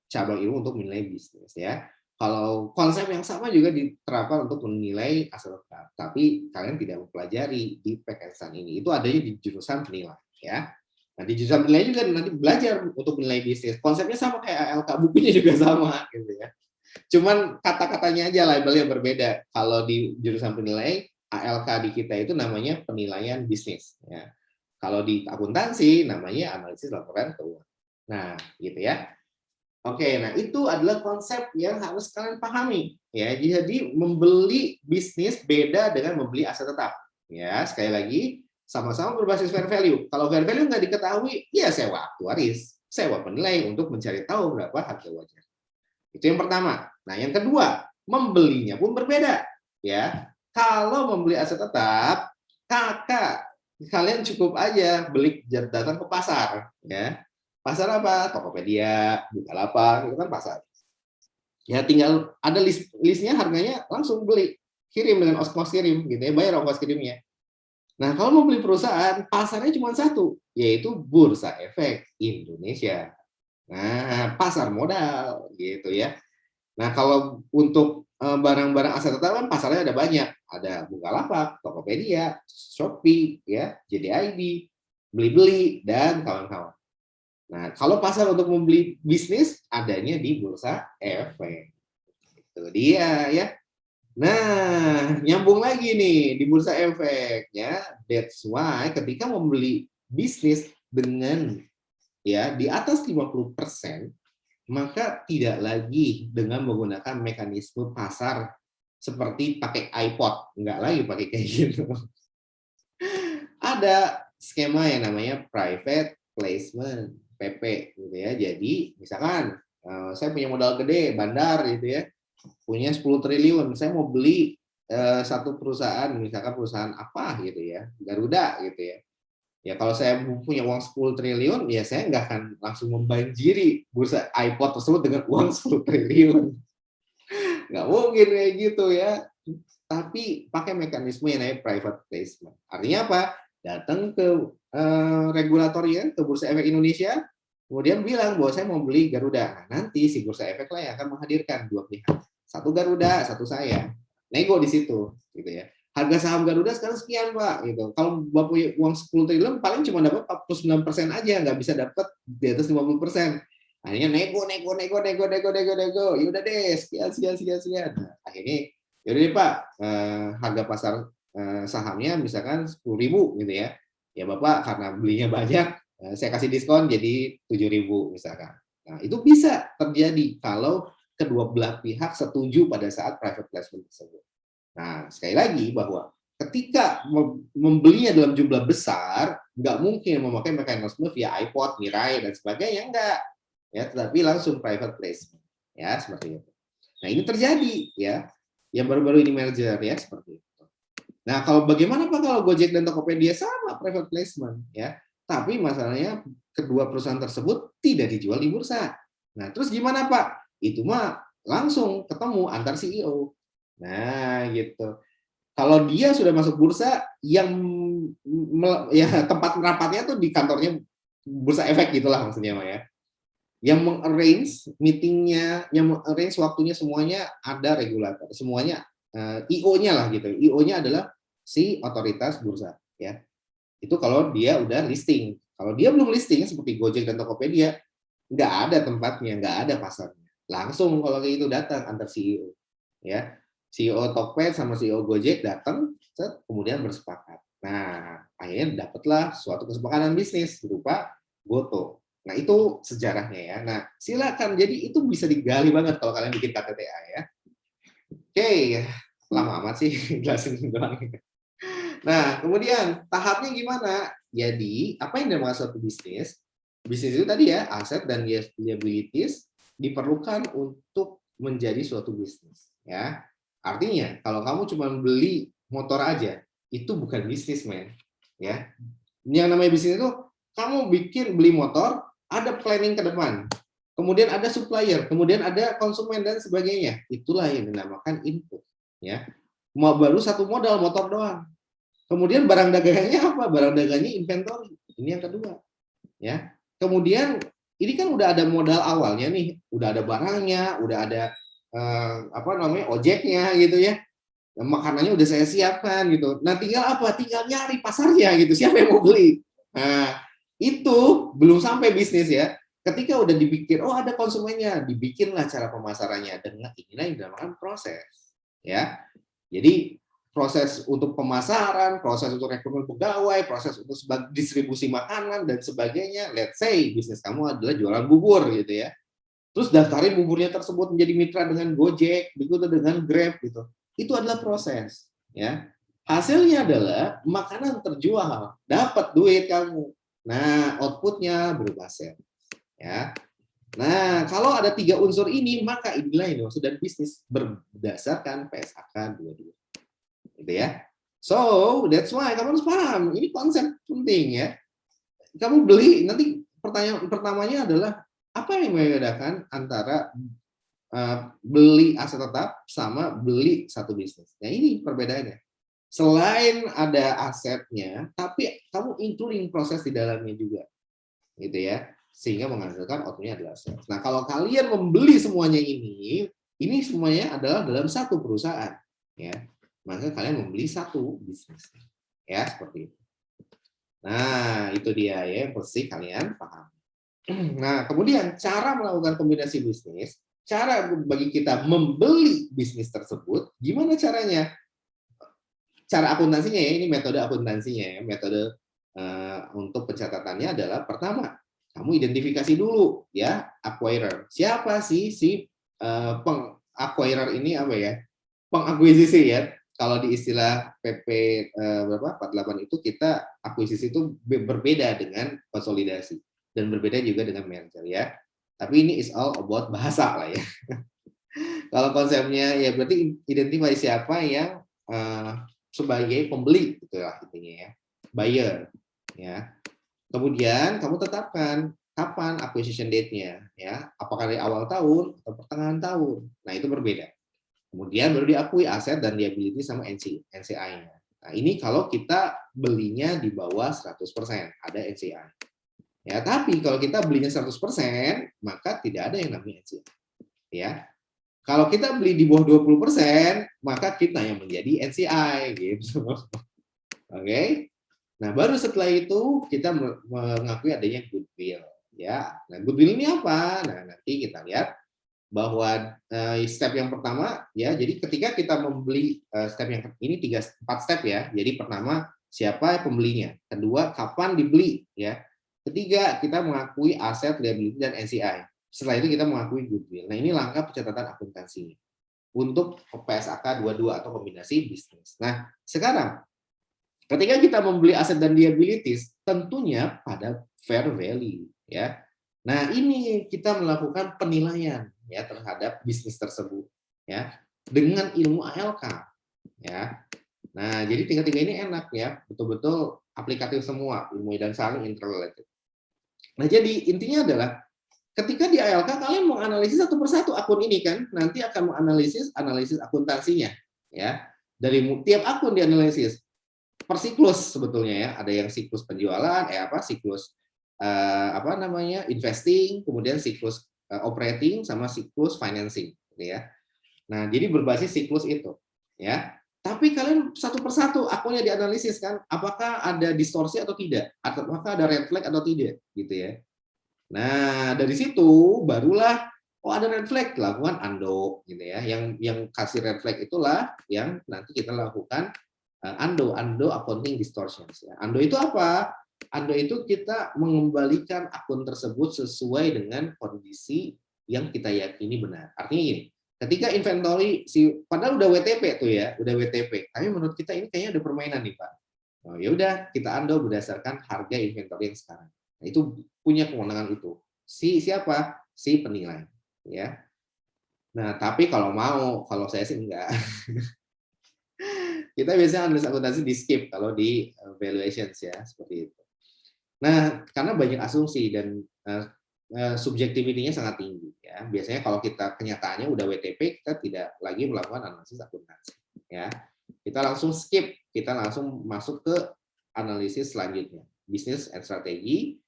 Speaker 1: cabang ilmu untuk menilai bisnis ya. Kalau konsep yang sama juga diterapkan untuk menilai aset tetap, tapi kalian tidak mempelajari di Pekersan ini. Itu adanya di jurusan penilai ya. Nah, di jurusan penilai juga nanti belajar untuk menilai bisnis. Konsepnya sama kayak ALK, bukunya juga sama gitu ya. Cuman kata-katanya aja labelnya berbeda. Kalau di jurusan penilai, ALK di kita itu namanya penilaian bisnis ya. Kalau di akuntansi namanya analisis laporan keuangan. Nah, gitu ya. Oke, nah itu adalah konsep yang harus kalian pahami ya. Jadi membeli bisnis beda dengan membeli aset tetap. Ya, sekali lagi sama-sama berbasis fair value. Kalau fair value nggak diketahui, ya sewa aktuaris, sewa penilai untuk mencari tahu berapa harga wajar. Itu yang pertama. Nah, yang kedua, membelinya pun berbeda ya. Kalau membeli aset tetap, kakak kalian cukup aja beli datang ke pasar ya. Pasar apa? Tokopedia, Bukalapak, itu kan pasar. Ya tinggal ada listnya, harganya langsung beli, kirim dengan ongkos kirim, gitu ya, bayar ongkos kirimnya. Nah kalau mau beli perusahaan, pasarnya cuma satu, yaitu Bursa Efek Indonesia. Nah pasar modal, gitu ya. Nah kalau untuk barang-barang aset tetap kan pasarnya ada banyak, ada Bukalapak, Tokopedia, Shopee, ya, JDID, Blibli dan kawan-kawan. Nah, kalau pasar untuk membeli bisnis adanya di Bursa Efek. Itu dia ya. Nah, nyambung lagi nih di Bursa Efek ya. That's why ketika membeli bisnis dengan ya di atas 50%, maka tidak lagi dengan menggunakan mekanisme pasar seperti pakai iPod, enggak lagi pakai kayak gitu. Ada skema yang namanya private placement, PP gitu ya. Jadi misalkan saya punya modal gede, bandar gitu ya, punya 10 triliun, saya mau beli satu perusahaan, misalkan perusahaan apa gitu ya, Garuda gitu ya. Ya kalau saya punya uang 10 triliun, ya saya nggak akan langsung membanjiri bursa iPod tersebut dengan uang 10 triliun. Nggak mungkin kayak gitu ya. Tapi pakai mekanisme yang namanya private placement. Artinya apa? Datang ke regulatornya, ke Bursa Efek Indonesia, kemudian bilang bahwa saya mau beli Garuda. Nah, nanti si Bursa Efek lah yang akan menghadirkan dua pihak. Satu Garuda, satu saya. Nego di situ, gitu ya. Harga saham Garuda sekarang sekian, Pak, gitu. Kalau Bapak punya uang 10 triliun, paling cuma dapat 49% aja, nggak bisa dapat di atas 50%. Akhirnya nego. Yaudah deh, sekian. Nah, akhirnya yaudah deh Pak, harga pasar sahamnya misalkan 10.000 gitu ya. Ya Bapak karena belinya banyak, saya kasih diskon jadi 7.000 misalkan. Nah, itu bisa terjadi kalau kedua belah pihak setuju pada saat private placement tersebut. Nah, sekali lagi bahwa ketika membelinya dalam jumlah besar, nggak mungkin memakai mekanisme via iPod, Mirai, dan sebagainya, enggak. Ya, tetapi langsung private placement. Ya, seperti itu. Nah, ini terjadi ya. Yang baru-baru ini merger ya, seperti itu. Nah, kalau bagaimana Pak kalau Gojek dan Tokopedia sama private placement ya. Tapi masalahnya kedua perusahaan tersebut tidak dijual di bursa. Nah, terus gimana Pak? Itu mah langsung ketemu antar CEO. Nah, gitu. Kalau dia sudah masuk bursa, yang ya tempat merapatnya tuh di kantornya Bursa Efek gitulah maksudnya Pak ya. Yang mengarrange meetingnya, yang mengarrange waktunya semuanya ada regulator, semuanya IO-nya lah gitu. IO-nya adalah si otoritas bursa ya. Itu kalau dia udah listing. Kalau dia belum listing seperti Gojek dan Tokopedia, nggak ada tempatnya, nggak ada pasarnya. Langsung kalau kayak itu datang antar CEO ya. CEO Tokped sama CEO Gojek datang, kemudian bersepakat. Nah, akhirnya dapatlah suatu kesepakatan bisnis berupa Goto. Nah, itu sejarahnya ya. Nah, silakan. Jadi itu bisa digali banget kalau kalian bikin KTTA ya. Oke, lama amat sih jelasin doang. Nah, kemudian tahapnya gimana? Jadi, apa yang dinamakan suatu bisnis? Bisnis itu tadi ya, aset dan liabilities diperlukan untuk menjadi suatu bisnis. Ya, artinya kalau kamu cuma beli motor aja, itu bukan bisnis, men. Ya, yang namanya bisnis itu kamu bikin beli motor, ada planning ke depan, kemudian ada supplier, kemudian ada konsumen dan sebagainya. Itulah yang dinamakan input. Ya, mau baru satu modal motor doang. Kemudian barang dagangannya apa? Barang dagangannya inventory. Ini yang kedua. Ya. Kemudian ini kan udah ada modal awalnya nih, udah ada barangnya, udah ada apa namanya ojeknya gitu ya. Makanannya udah saya siapkan gitu. Nah, tinggal apa? Tinggal nyari pasarnya gitu. Siapa yang mau beli? Nah, itu belum sampai bisnis ya. Ketika udah dibikin, oh ada konsumennya, dibikinlah cara pemasarannya dengan inilah yang dinamakan proses. Ya. Jadi proses untuk pemasaran, proses untuk rekrutmen pegawai, proses untuk distribusi makanan dan sebagainya. Let's say bisnis kamu adalah jualan bubur gitu ya. Terus daftarin buburnya tersebut menjadi mitra dengan Gojek, begitu dengan Grab gitu. Itu adalah proses, ya. Hasilnya adalah makanan terjual, dapat duit kamu. Nah, outputnya berupa sales, ya. Nah, kalau ada 3 unsur ini, maka inilah yang dimaksud dan bisnis berdasarkan PSAK 22. Gitu ya. So, that's why kamu harus paham, ini konsep penting ya. Kamu beli, nanti pertanyaan pertamanya adalah, apa yang membedakan antara beli aset tetap sama beli satu bisnis? Nah, ini perbedaannya. Selain ada asetnya, tapi kamu including proses di dalamnya juga. Gitu ya. Sehingga menghasilkan output-nya adalah sales. Nah, kalau kalian membeli semuanya ini semuanya adalah dalam satu perusahaan. Ya. Maka kalian membeli satu bisnis. Ya, seperti itu. Nah, itu dia ya, pasti kalian paham. Nah, kemudian cara melakukan kombinasi bisnis, cara bagi kita membeli bisnis tersebut, gimana caranya? Cara akuntansinya ya, ini metode akuntansinya ya, metode untuk pencatatannya adalah pertama, kamu identifikasi dulu ya, acquirer. Siapa sih si peng-acquirer ini apa ya? Pengakuisisi ya. Kalau di istilah PP berapa 48 itu kita akuisisi itu berbeda dengan konsolidasi dan berbeda juga dengan merger ya. Tapi ini is all about bahasa lah ya. Kalau konsepnya ya berarti identifikasi siapa yang sebagai pembeli gitu lah intinya ya. Buyer ya. Kemudian kamu tetapkan kapan acquisition date-nya ya. Apakah dari awal tahun atau pertengahan tahun. Nah, itu berbeda. Kemudian baru diakui aset dan liability sama NCI-nya. Nah, ini kalau kita belinya di bawah 100%, ada NCI. Ya, tapi kalau kita belinya 100%, maka tidak ada yang namanya NCI. Ya. Kalau kita beli di bawah 20%, maka kita yang menjadi NCI gitu. Oke. Nah, baru setelah itu kita mengakui adanya goodwill, ya. Nah, goodwill ini apa? Nah, nanti kita lihat bahwa step yang pertama ya, jadi ketika kita membeli step yang ini 4 step ya. Jadi pertama siapa pembelinya, kedua kapan dibeli ya, ketiga kita mengakui aset, liability dan NCI. Setelah itu kita mengakui goodwill. Nah, ini langkah pencatatan akuntansi untuk PSAK 22 atau kombinasi bisnis. Nah, sekarang ketika kita membeli aset dan liabilities tentunya pada fair value ya. Nah, ini kita melakukan penilaian ya terhadap bisnis tersebut ya dengan ilmu ALK ya. Nah, jadi tiga-tiga ini enak ya, betul-betul aplikatif semua, ilmu dan saling interrelated. Nah, jadi intinya adalah ketika di ALK kalian mau analisis satu persatu akun ini kan, nanti akan menganalisis analisis akuntansinya ya. Dari tiap akun dianalisis per siklus sebetulnya ya. Ada yang siklus penjualan, siklus investing, kemudian siklus operating sama siklus financing gitu ya. Nah, jadi berbasis siklus itu ya. Tapi kalian satu persatu akunnya dianalisis kan, apakah ada distorsi atau tidak, apakah ada red flag atau tidak gitu ya. Nah, dari situ barulah ada red flag, lakukan undo gitu ya. Yang kasih red flag itulah yang nanti kita lakukan undo accounting distortions ya. Undo itu apa? Undo itu kita mengembalikan akun tersebut sesuai dengan kondisi yang kita yakini benar. Artinya gini, ketika inventory padahal udah WTP tuh ya, udah WTP. Tapi menurut kita ini kayaknya ada permainan nih, Pak. Oh, ya udah kita undo berdasarkan harga inventory yang sekarang. Nah, itu punya kewenangan itu. Siapa? Si penilai, ya. Nah, tapi kalau saya sih enggak. Kita biasanya analis akuntansi di skip kalau di valuations ya, seperti itu. Nah, karena banyak asumsi dan subjektivitinya sangat tinggi ya. Biasanya kalau kita kenyataannya udah WTP, kita tidak lagi melakukan analisis akuntansi ya. Kita langsung skip, kita langsung masuk ke analisis selanjutnya, business and strategy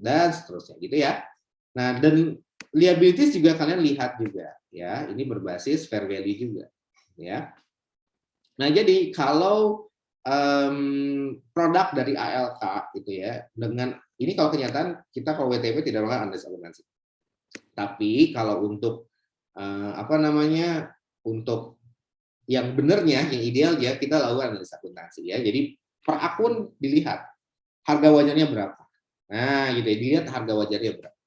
Speaker 1: dan seterusnya gitu ya. Nah, dan liabilities juga kalian lihat juga ya, ini berbasis fair value juga ya. Nah, jadi kalau produk dari ALK gitu ya, dengan ini kalau kenyataan kita kalau WTP tidak melakukan analisis akuntansi. Tapi kalau untuk untuk yang benernya, yang idealnya kita lakukan analisis akuntansi ya. Jadi per akun dilihat harga wajarnya berapa. Nah, gitu ya, dilihat harga wajarnya berapa.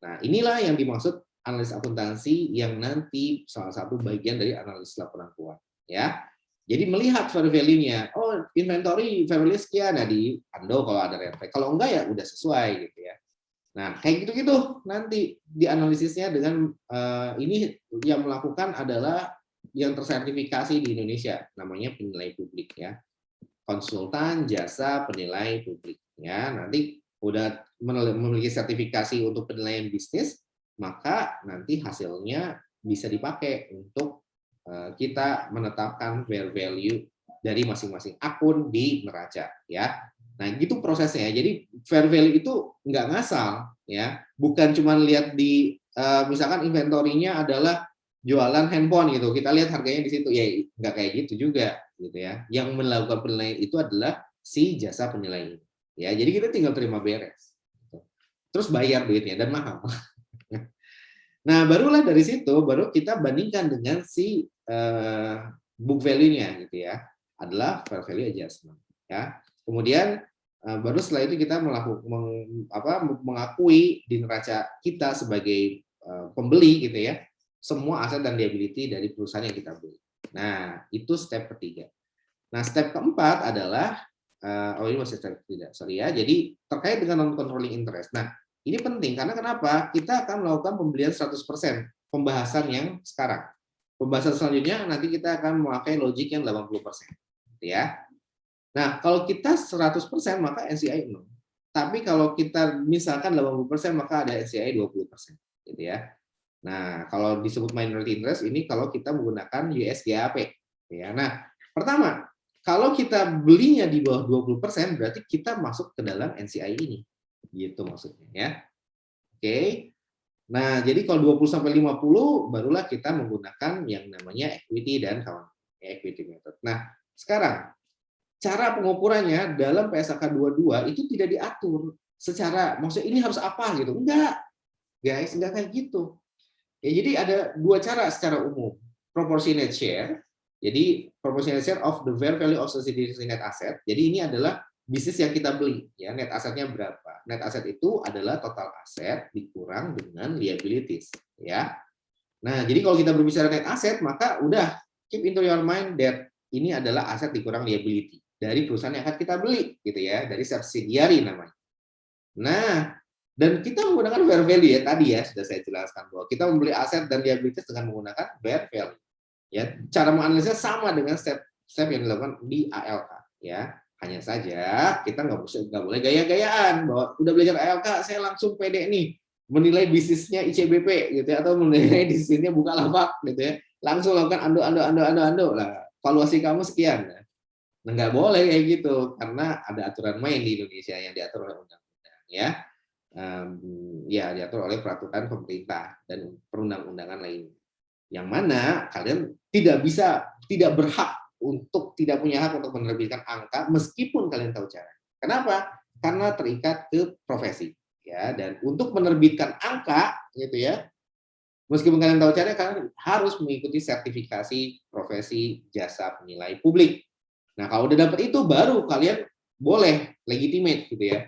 Speaker 1: Nah, inilah yang dimaksud analisis akuntansi yang nanti salah satu bagian dari analisis laporan keuangan ya. Jadi melihat fair value-nya, inventory fair value sekian, nah di undo kalau ada red flag. Kalau enggak ya udah sesuai gitu ya. Nah, kayak gitu-gitu nanti dianalisisnya dengan ini yang melakukan adalah yang tersertifikasi di Indonesia, namanya penilai publik ya. Konsultan jasa penilai publik ya. Nanti udah memiliki sertifikasi untuk penilaian bisnis, maka nanti hasilnya bisa dipakai untuk kita menetapkan fair value dari masing-masing akun di neraca ya. Nah, gitu prosesnya. Jadi fair value itu nggak ngasal ya, bukan cuma lihat di misalkan inventory-nya adalah jualan handphone gitu. Kita lihat harganya di situ ya, nggak kayak gitu juga gitu ya. Yang melakukan penilaian itu adalah si jasa penilai. Ya, jadi kita tinggal terima beres. Terus bayar duitnya dan mahal. Nah, barulah dari situ baru kita bandingkan dengan si book value-nya gitu ya. Adalah fair value adjustment ya. Kemudian baru setelah itu kita mengakui di neraca kita sebagai pembeli gitu ya, semua aset dan liability dari perusahaan yang kita beli. Nah, itu step ketiga. Nah, step keempat adalah ini masih step ketiga, sorry ya. Jadi terkait dengan non controlling interest. Nah, ini penting karena kenapa? Kita akan melakukan pembelian 100% pembahasan yang sekarang. Pembahasan selanjutnya nanti kita akan memakai logik yang 80%. Gitu ya. Nah, kalau kita 100% maka NCI 0. Tapi kalau kita misalkan 80% maka ada NCI 20%. Gitu ya. Nah, kalau disebut minority interest ini kalau kita menggunakan US GAAP. Ya. Nah, pertama, kalau kita belinya di bawah 20% berarti kita masuk ke dalam NCI ini. Gitu maksudnya ya. Oke. Nah, jadi kalau 20 sampai 50 barulah kita menggunakan yang namanya equity dan kawan equity method. Nah, sekarang cara pengukurannya dalam PSAK 22 itu tidak diatur secara maksudnya ini harus apa gitu. Enggak. Guys, enggak kayak gitu. Ya, jadi ada dua cara secara umum. Proportionate share. Jadi proportionate share of the fair value of subsidiary net asset. Jadi ini adalah bisnis yang kita beli, ya net asetnya berapa? Net aset itu adalah total aset dikurang dengan liabilities, ya. Nah, jadi kalau kita berbicara net aset, maka udah keep into your mind that ini adalah aset dikurang liability dari perusahaan yang akan kita beli, gitu ya, dari subsidiary namanya. Nah, dan kita menggunakan fair value ya tadi ya sudah saya jelaskan bahwa kita membeli aset dan liabilities dengan menggunakan fair value. Ya, cara menganalisa sama dengan step yang dilakukan di ALK, ya. Hanya saja kita nggak boleh gaya-gayaan bahwa udah belajar ALK saya langsung pede nih menilai bisnisnya ICBP gitu ya, atau menilai bisnisnya Bukalapak gitu ya, langsung lakukan ando lah, valuasi kamu sekian. Nah, nggak boleh kayak gitu karena ada aturan main di Indonesia yang diatur oleh undang-undang ya. Ya diatur oleh peraturan pemerintah dan perundang-undangan lain. Yang mana kalian tidak berhak tidak punya hak untuk menerbitkan angka meskipun kalian tahu cara. Kenapa? Karena terikat ke profesi ya, dan untuk menerbitkan angka gitu ya, meskipun kalian tahu caranya, kalian harus mengikuti sertifikasi profesi jasa penilai publik. Nah, kalau udah dapat itu baru kalian boleh legitimate gitu ya.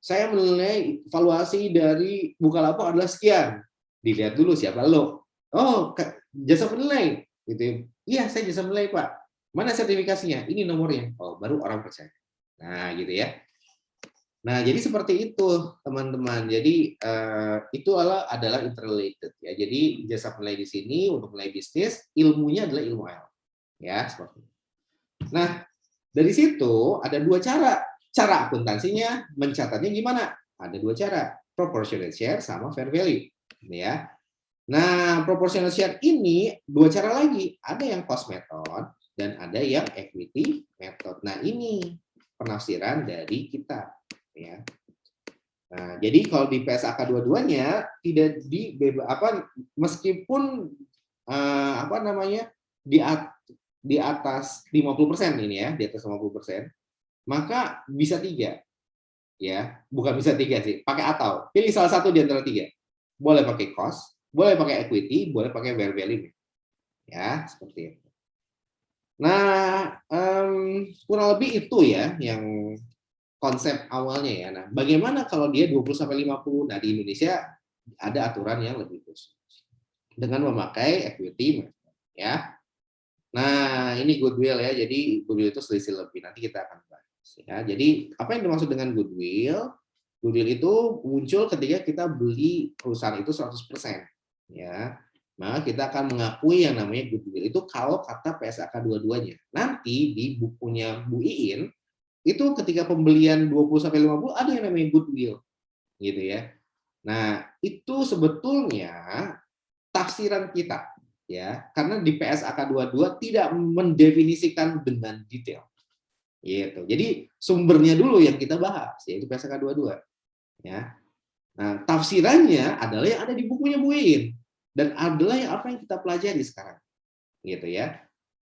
Speaker 1: Saya menilai valuasi dari Bukalapak adalah sekian. Dilihat dulu siapa lo. Oh, jasa penilai gitu ya. Iya, saya jasa penilai, Pak. Mana sertifikasinya? Ini nomornya. Oh, baru orang percaya. Nah, gitu ya. Nah, jadi seperti itu, teman-teman. Jadi itu adalah interrelated ya. Jadi jasa penilai di sini untuk menilai bisnis, ilmunya adalah ilmu IELTS. Ya, seperti itu. Nah, dari situ ada dua cara. Cara akuntansinya mencatatnya gimana? Ada dua cara, proportionate share sama fair value. Ya. Nah, proportional share ini dua cara lagi. Ada yang cost method dan ada yang equity method. Nah, ini penafsiran dari kita. Ya. Nah, jadi kalau di PSAK dua-duanya tidak meskipun di atas 50% ini ya, di atas 50%, maka bisa 3 ya, bukan bisa 3 sih, pakai atau. Pilih salah satu di antara 3. Boleh pakai cost, boleh pakai equity, boleh pakai fair value. Ya, seperti itu. Nah, kurang lebih itu ya yang konsep awalnya ya. Nah, bagaimana kalau dia 20-50? Nah, di Indonesia ada aturan yang lebih khusus dengan memakai equity ya. Nah, ini goodwill ya. Jadi goodwill itu selisih lebih. Nanti kita akan bahas ya. Jadi, apa yang dimaksud dengan goodwill? Goodwill itu muncul ketika kita beli perusahaan itu 100%. Ya. Maka kita akan mengakui yang namanya goodwill itu kalau kata PSAK dua-duanya. Nanti di bukunya Bu Iin itu ketika pembelian 20-50 ada yang namanya goodwill gitu ya. Nah, itu sebetulnya tafsiran kita ya, karena di PSAK 22 tidak mendefinisikan dengan detail. Gitu. Jadi sumbernya dulu yang kita bahas yaitu PSAK 22 ya. Nah, tafsirannya adalah yang ada di bukunya Bu Iin dan adalah yang apa yang kita pelajari sekarang. Gitu ya.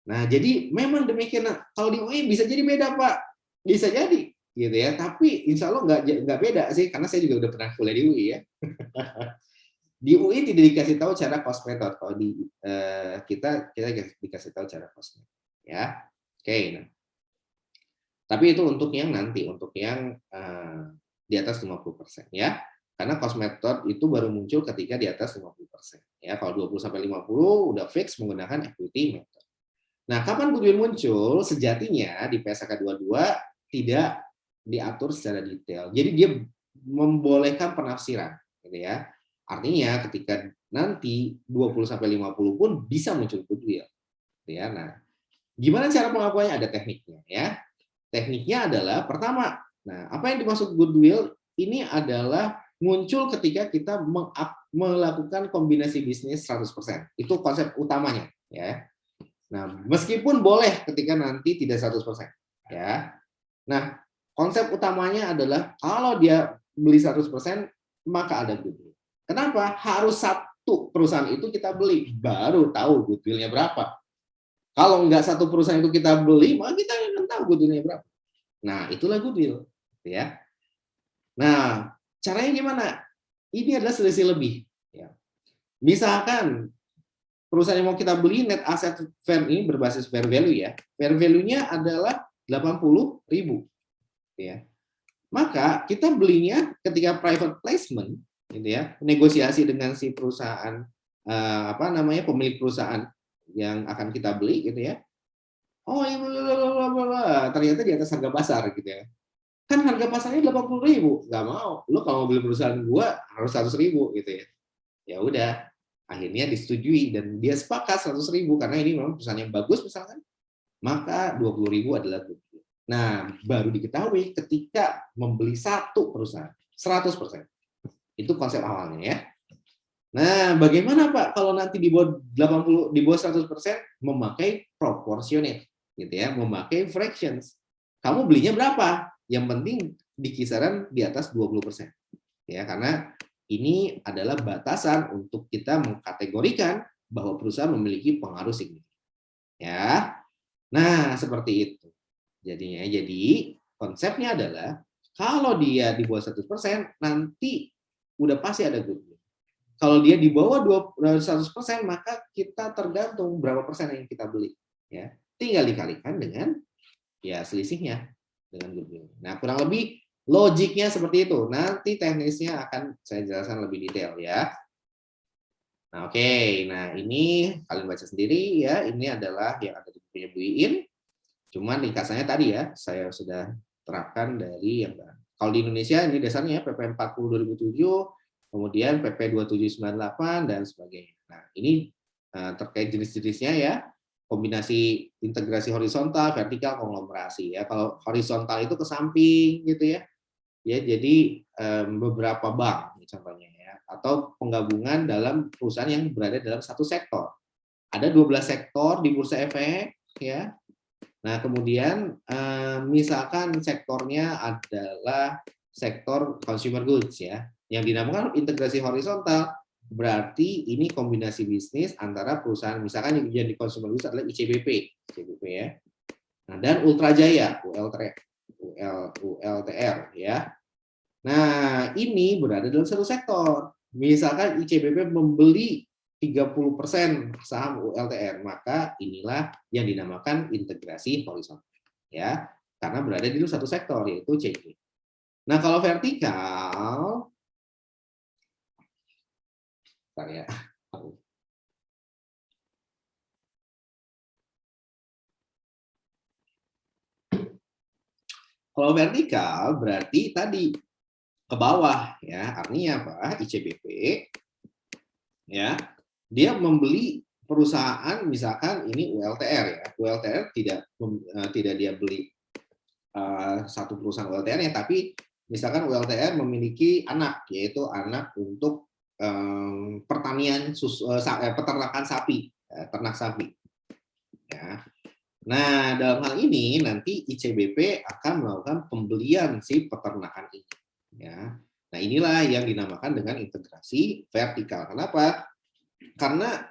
Speaker 1: Nah, jadi memang demikian. Nah, kalau di UI bisa jadi beda, Pak. Bisa jadi, gitu ya. Tapi insya Allah nggak beda sih, karena saya juga udah pernah kuliah di UI ya. Di UI tidak dikasih tahu cara cost method. Kalau di kita dikasih tahu cara cost method. Ya, oke. Nah. Tapi itu untuk yang nanti, untuk yang di atas 50% ya. Karena cost method itu baru muncul ketika di atas 50%. Ya, kalau 20-50 udah fix menggunakan equity method. Nah, kapan goodwill muncul? Sejatinya di PSAK 22 tidak diatur secara detail. Jadi dia membolehkan penafsiran, gitu ya. Artinya ketika nanti 20-50 pun bisa muncul goodwill, gitu ya. Nah, gimana cara pengakuannya? Ada tekniknya, ya. Tekniknya adalah pertama, nah apa yang dimaksud goodwill ini adalah muncul ketika kita melakukan kombinasi bisnis 100%. Itu konsep utamanya, ya. Nah, meskipun boleh ketika nanti tidak 100%. Ya. Nah, konsep utamanya adalah kalau dia beli 100%, maka ada goodwill. Kenapa? Harus satu perusahaan itu kita beli, baru tahu goodwill-nya berapa. Kalau nggak satu perusahaan itu kita beli, maka kita nggak tahu goodwill-nya berapa. Nah, itulah goodwill. Ya. Nah, caranya gimana? Ini adalah selisih lebih. Ya. Misalkan perusahaan yang mau kita beli net asset fair ini berbasis fair value ya. Fair value-nya adalah 80.000 ya. Maka kita belinya ketika private placement gitu ya, negosiasi dengan si perusahaan pemilik perusahaan yang akan kita beli gitu ya. Oh, ya, ternyata di atas harga pasar gitu ya. Kan harga pasarnya 80.000, nggak mau. Lo kalau mau beli perusahaan gua harus 100.000 gitu ya. Ya udah, akhirnya disetujui dan dia sepakat 100.000 karena ini memang perusahaan yang bagus misalkan, maka 20.000 adalah goodwill. Nah, baru diketahui ketika membeli satu perusahaan 100%. Itu konsep awalnya ya. Nah, bagaimana Pak kalau nanti di bawah 80, di bawah 100% memakai proportionate gitu ya, memakai fractions. Kamu belinya berapa? Yang penting di kisaran di atas 20%. Ya, karena ini adalah batasan untuk kita mengkategorikan bahwa perusahaan memiliki pengaruh signifikan. Ya. Nah, seperti itu. Jadinya jadi konsepnya adalah kalau dia di bawah 100% nanti udah pasti ada goodwill. Kalau dia di bawah 100%, maka kita tergantung berapa persen yang kita beli. Ya, tinggal dikalikan dengan ya selisihnya dengan goodwill. Nah, kurang lebih logiknya seperti itu. Nanti teknisnya akan saya jelaskan lebih detail ya. Nah, oke. Nah, ini kalian baca sendiri ya. Ini adalah yang ada di bukunya Bu Iin. Cuman ringkasannya tadi ya, saya sudah terapkan dari yang kalau di Indonesia ini dasarnya PP 40 2007, kemudian PP 2798 dan sebagainya. Nah, ini terkait jenis-jenisnya ya, kombinasi integrasi horizontal, vertikal, konglomerasi ya. Kalau horizontal itu ke samping gitu ya. Ya, jadi beberapa bank contohnya ya, atau penggabungan dalam perusahaan yang berada dalam satu sektor. Ada 12 sektor di Bursa Efek ya. Nah, kemudian misalkan sektornya adalah sektor consumer goods ya, yang dinamakan integrasi horizontal, berarti ini kombinasi bisnis antara perusahaan, misalkan yang di consumer goods adalah ICBP ya. Nah, dan Ultra Jaya, ULTR ya. Nah, ini berada dalam satu sektor. Misalkan ICBP membeli 30% saham ULTR, maka inilah yang dinamakan integrasi horizontal. Ya, karena berada di satu sektor, yaitu CG. Nah, kalau vertikal, ya. Kalau vertikal berarti tadi ke bawah ya, artinya apa? ICBP ya, dia membeli perusahaan misalkan ini ULTR ya. ULTR tidak dia beli satu perusahaan ULTR-nya, tapi misalkan ULTR memiliki anak, yaitu anak untuk pertanian peternakan sapi, ternak sapi. Ya. Nah, dalam hal ini nanti ICBP akan melakukan pembelian si peternakan ini. Ya. Nah, inilah yang dinamakan dengan integrasi vertikal. Kenapa? Karena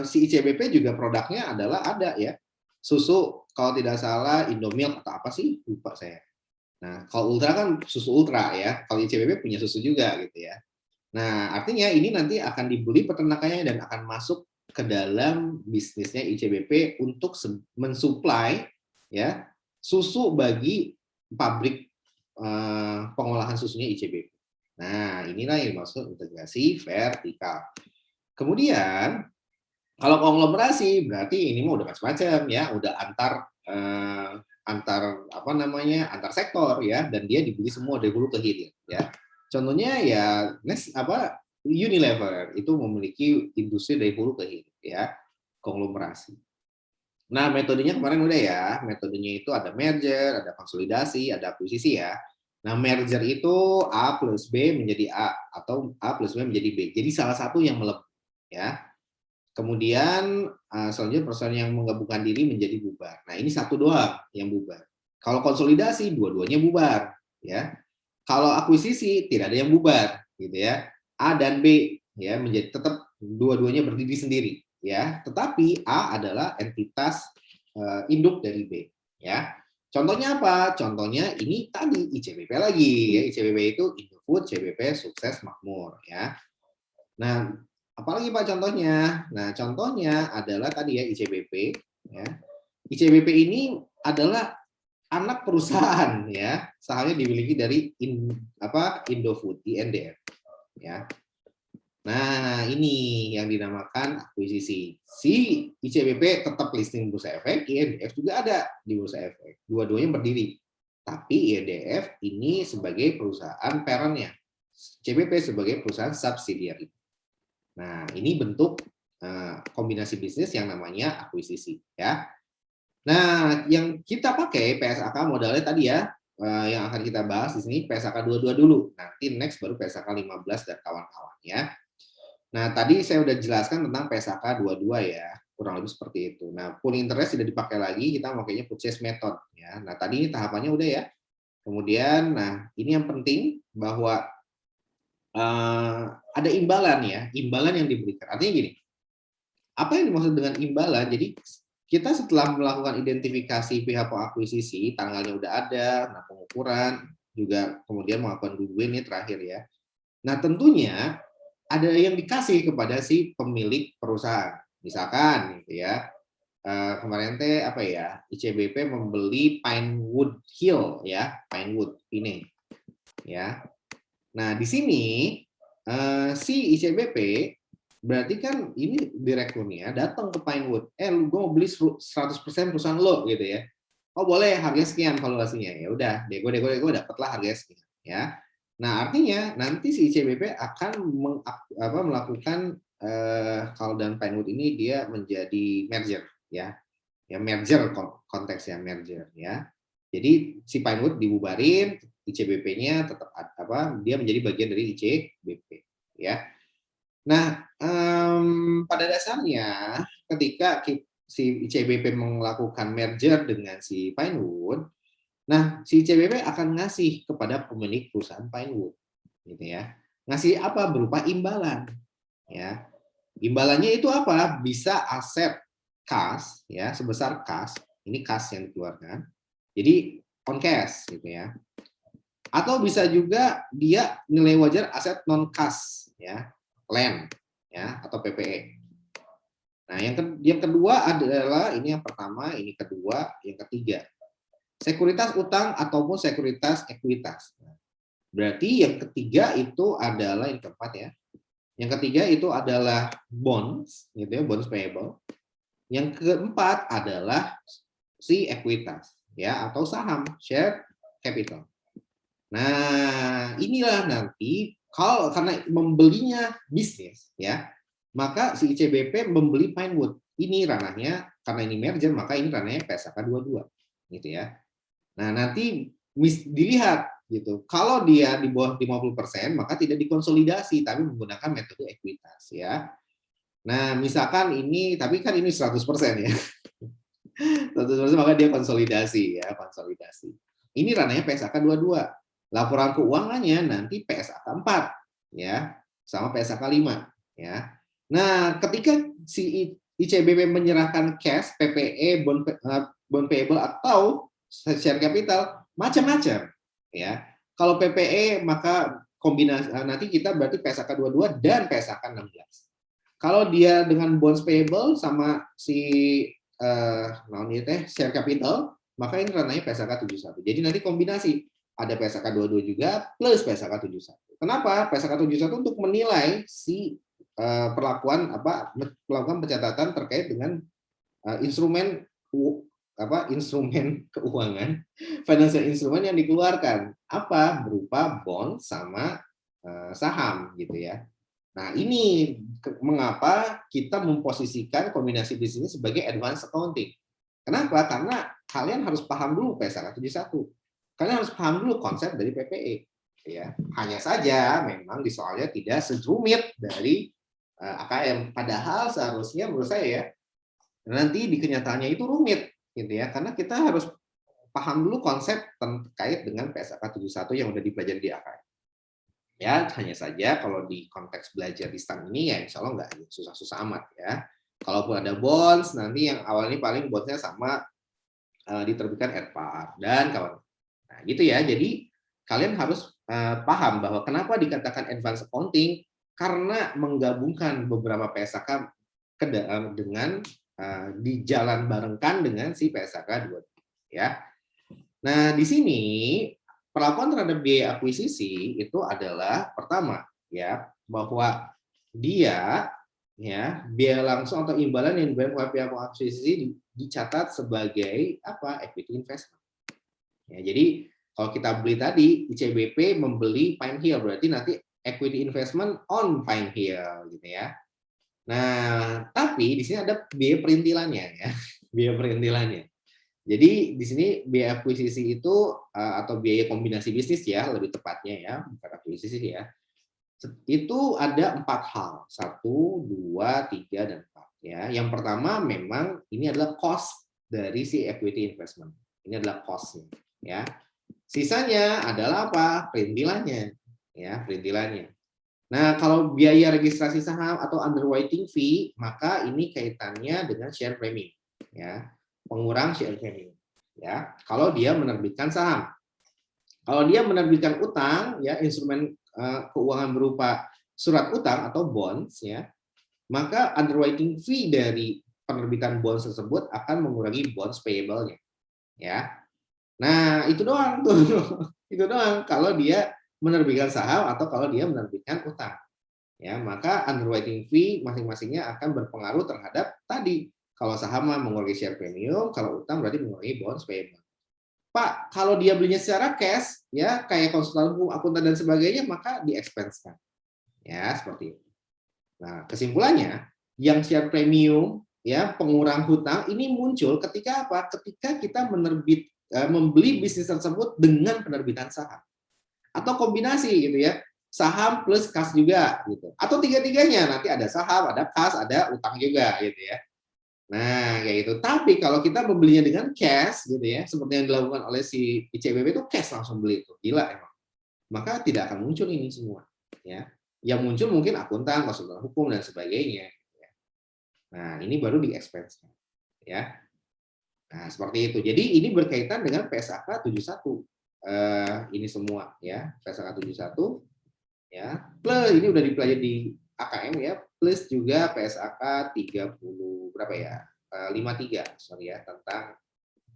Speaker 1: si ICBP juga produknya adalah ada ya, susu kalau tidak salah Indomilk atau apa sih, lupa saya. Nah, kalau Ultra kan susu Ultra ya, kalau ICBP punya susu juga gitu ya. Nah, artinya ini nanti akan dibeli peternakannya dan akan masuk ke dalam bisnisnya ICBP untuk mensuplai ya susu bagi pabrik pengolahan susunya ICBP. Nah, inilah yang dimaksud integrasi vertikal. Kemudian kalau konglomerasi berarti ini mau udah macam-macam ya, udah antar apa namanya, antar sektor ya, dan dia dibeli semua dari hulu ke hilir ya. Contohnya ya Unilever itu memiliki industri dari hulu ke hilir ya, konglomerasi. Nah, metodenya kemarin udah ya, metodenya itu ada merger, ada konsolidasi, ada akuisisi ya. Nah, merger itu A plus B menjadi A, atau A plus B menjadi B. Jadi salah satu yang melebur ya. Kemudian selanjutnya perusahaan yang menggabungkan diri menjadi bubar. Nah, ini satu doang yang bubar. Kalau konsolidasi dua-duanya bubar ya. Kalau akuisisi tidak ada yang bubar gitu ya. A dan B ya menjadi tetap dua-duanya berdiri sendiri ya. Tetapi A adalah entitas induk dari B ya. Contohnya apa? Contohnya ini tadi ICBP lagi ya. ICBP itu Indofood, CBP, Sukses, Makmur ya. Nah, apalagi Pak contohnya? Nah, contohnya adalah tadi ya ICBP ya. ICBP ini adalah anak perusahaan ya, sahamnya dimiliki dari Indofood, INDF ya. Nah, ini yang dinamakan akuisisi. Si ICBP tetap listing Bursa Efek, INDF juga ada di Bursa Efek. Dua-duanya berdiri. Tapi INDF ini sebagai perusahaan parentnya, ICBP sebagai perusahaan subsidiary. Nah, ini bentuk kombinasi bisnis yang namanya akuisisi ya. Nah, yang kita pakai PSAK modalnya tadi ya, yang akan kita bahas di sini PSAK 22 dulu. Nanti next baru PSAK 15 dan kawan-kawannya. Nah, tadi saya udah jelaskan tentang PSAK 22 ya, kurang lebih seperti itu. Nah, pool interest tidak dipakai lagi, kita makanya purchase method ya. Nah, tadi ini tahapannya udah ya. Kemudian, nah ini yang penting bahwa ada imbalan ya, imbalan yang diberikan. Artinya gini, apa yang dimaksud dengan imbalan? Jadi kita setelah melakukan identifikasi pihak pengakuisisi, tanggalnya udah ada, nah pengukuran, juga kemudian melakukan goodwill ini terakhir ya. Nah tentunya ada yang dikasih kepada si pemilik perusahaan. Misalkan gitu ya, kemarin teh apa ya, ICBP membeli Pinewood Hill ya, Pinewood ini ya. Nah di sini si ICBP berarti kan ini direkturnya datang ke Pinewood, gue mau beli 100% perusahaan lo gitu ya. Oh boleh, harga sekian valuasinya. Ya udah, gue dapatlah harga sekian ya. Nah artinya nanti si ICBP akan melakukan kalau dan Pinewood ini dia menjadi merger ya, merger konteksnya merger ya. Jadi si Pinewood dibubarin, ICBP-nya tetap dia menjadi bagian dari ICBP ya. Nah, pada dasarnya ketika si ICBP melakukan merger dengan si Pinewood, nah si ICBP akan ngasih kepada pemilik perusahaan Pinewood, gitu ya. Ngasih apa? Berupa imbalan, ya. Imbalannya itu apa? Bisa aset kas, ya, sebesar kas. Ini kas yang dikeluarkan. Jadi on cash, gitu ya. Atau bisa juga dia nilai wajar aset non kas, ya, land, ya, atau PPE. Nah, yang kedua adalah ini yang pertama, ini kedua, yang ketiga. Sekuritas utang ataupun sekuritas ekuitas. Berarti yang ketiga itu adalah yang keempat ya. Yang ketiga itu adalah bonds, gitu ya, bonds payable. Yang keempat adalah si ekuitas, ya, atau saham, share capital. Nah, inilah nanti kalau karena membelinya bisnis ya, maka si ICBP membeli Pinewood. Ini ranahnya karena ini merger, maka ini ranahnya PSAK 22 gitu ya. Nah, nanti dilihat gitu. Kalau dia di bawah 50%, maka tidak dikonsolidasi tapi menggunakan metode ekuitas ya. Nah, misalkan ini tapi kan ini 100% ya. 100% maka dia konsolidasi ya, konsolidasi. Ini ranahnya PSAK 22. Laporan keuangannya nanti PSAK 4 ya, sama PSAK 5 ya. Nah, ketika si ICBP menyerahkan cash, PPE, bond payable atau share capital macam-macam ya. Kalau PPE maka kombinasi nanti kita berarti PSAK 22 dan PSAK 16. Kalau dia dengan bonds payable sama si share capital, maka ini ranahnya PSAK 71. Jadi nanti kombinasi ada PSAK 22 juga plus PSAK 71. Kenapa? PSAK 71 untuk menilai si perlakuan melakukan pencatatan terkait dengan instrumen keuangan, financial instrument yang dikeluarkan berupa bond sama saham gitu ya. Nah, ini mengapa kita memposisikan kombinasi bisnis sebagai advanced accounting. Kenapa? Karena kalian harus paham dulu PSAK 71. Kalian harus paham dulu konsep dari PPE. Ya. Hanya saja memang di soalnya tidak serumit dari AKM. Padahal seharusnya menurut saya ya, nanti di kenyataannya itu rumit. Gitu ya. Karena kita harus paham dulu konsep terkait dengan PSAK 71 yang sudah dipelajari di AKM. Ya, hanya saja kalau di konteks belajar di STAN ini ya insya Allah nggak susah-susah amat ya. Kalaupun ada bonds, nanti yang awalnya paling bondsnya sama diterbitkan ERPAR dan kawan. Nah, gitu ya. Jadi kalian harus paham bahwa kenapa dikatakan advanced accounting karena menggabungkan beberapa PSAK dengan dijalan barengkan dengan si PSAK 2 ya. Nah, di sini perlakuan terhadap biaya akuisisi itu adalah pertama ya bahwa dia ya biaya langsung atau imbalan yang dibayar oleh pihak akuisisi dicatat sebagai equity investment. Ya, jadi kalau kita beli tadi ICBP membeli Pine Hill berarti nanti equity investment on Pine Hill gitu ya. Nah, tapi di sini ada biaya perintilannya ya. Biaya perintilannya. Jadi di sini biaya akuisisi itu atau biaya kombinasi bisnis ya, lebih tepatnya ya, bukan akuisisi ya. Itu ada 4 hal, 1, 2, 3, dan 4 ya. Yang pertama memang ini adalah cost dari si equity investment. Ini adalah cost-nya ya. Sisanya adalah apa? Perintilannya ya, perintilannya. Nah, kalau biaya registrasi saham atau underwriting fee, maka ini kaitannya dengan share premium ya. Pengurang share premium ya. Kalau dia menerbitkan saham. Kalau dia menerbitkan utang ya, instrumen keuangan berupa surat utang atau bonds ya, maka underwriting fee dari penerbitan bonds tersebut akan mengurangi bonds payable-nya ya. Nah, itu doang tuh. Itu doang kalau dia menerbitkan saham atau kalau dia menerbitkan utang. Ya, maka underwriting fee masing-masingnya akan berpengaruh terhadap tadi. Kalau saham mengurangi share premium, kalau utang berarti mengurangi bonds payable. Pak, kalau dia belinya secara cash, ya kayak konsultan hukum, akuntan dan sebagainya, maka di-expense-kan. Ya, seperti itu. Nah, kesimpulannya, yang share premium, ya pengurang hutang ini muncul ketika apa? Ketika kita membeli bisnis tersebut dengan penerbitan saham atau kombinasi gitu ya, saham plus kas juga gitu, atau tiga-tiganya, nanti ada saham, ada kas, ada utang juga gitu ya. Nah kayak gitu. Tapi kalau kita membelinya dengan cash gitu ya, seperti yang dilakukan oleh si ICBP itu cash langsung beli itu, gila emang, maka tidak akan muncul ini semua ya. Yang muncul mungkin akuntan, konsultan hukum dan sebagainya gitu ya. Nah ini baru di expense ya. Nah, seperti itu. Jadi ini berkaitan dengan PSAK 71. Ini semua ya, PSAK 71 ya. Plus ini udah dipelajari di AKM ya, plus juga PSAK 30 berapa ya? 53, sorry ya, tentang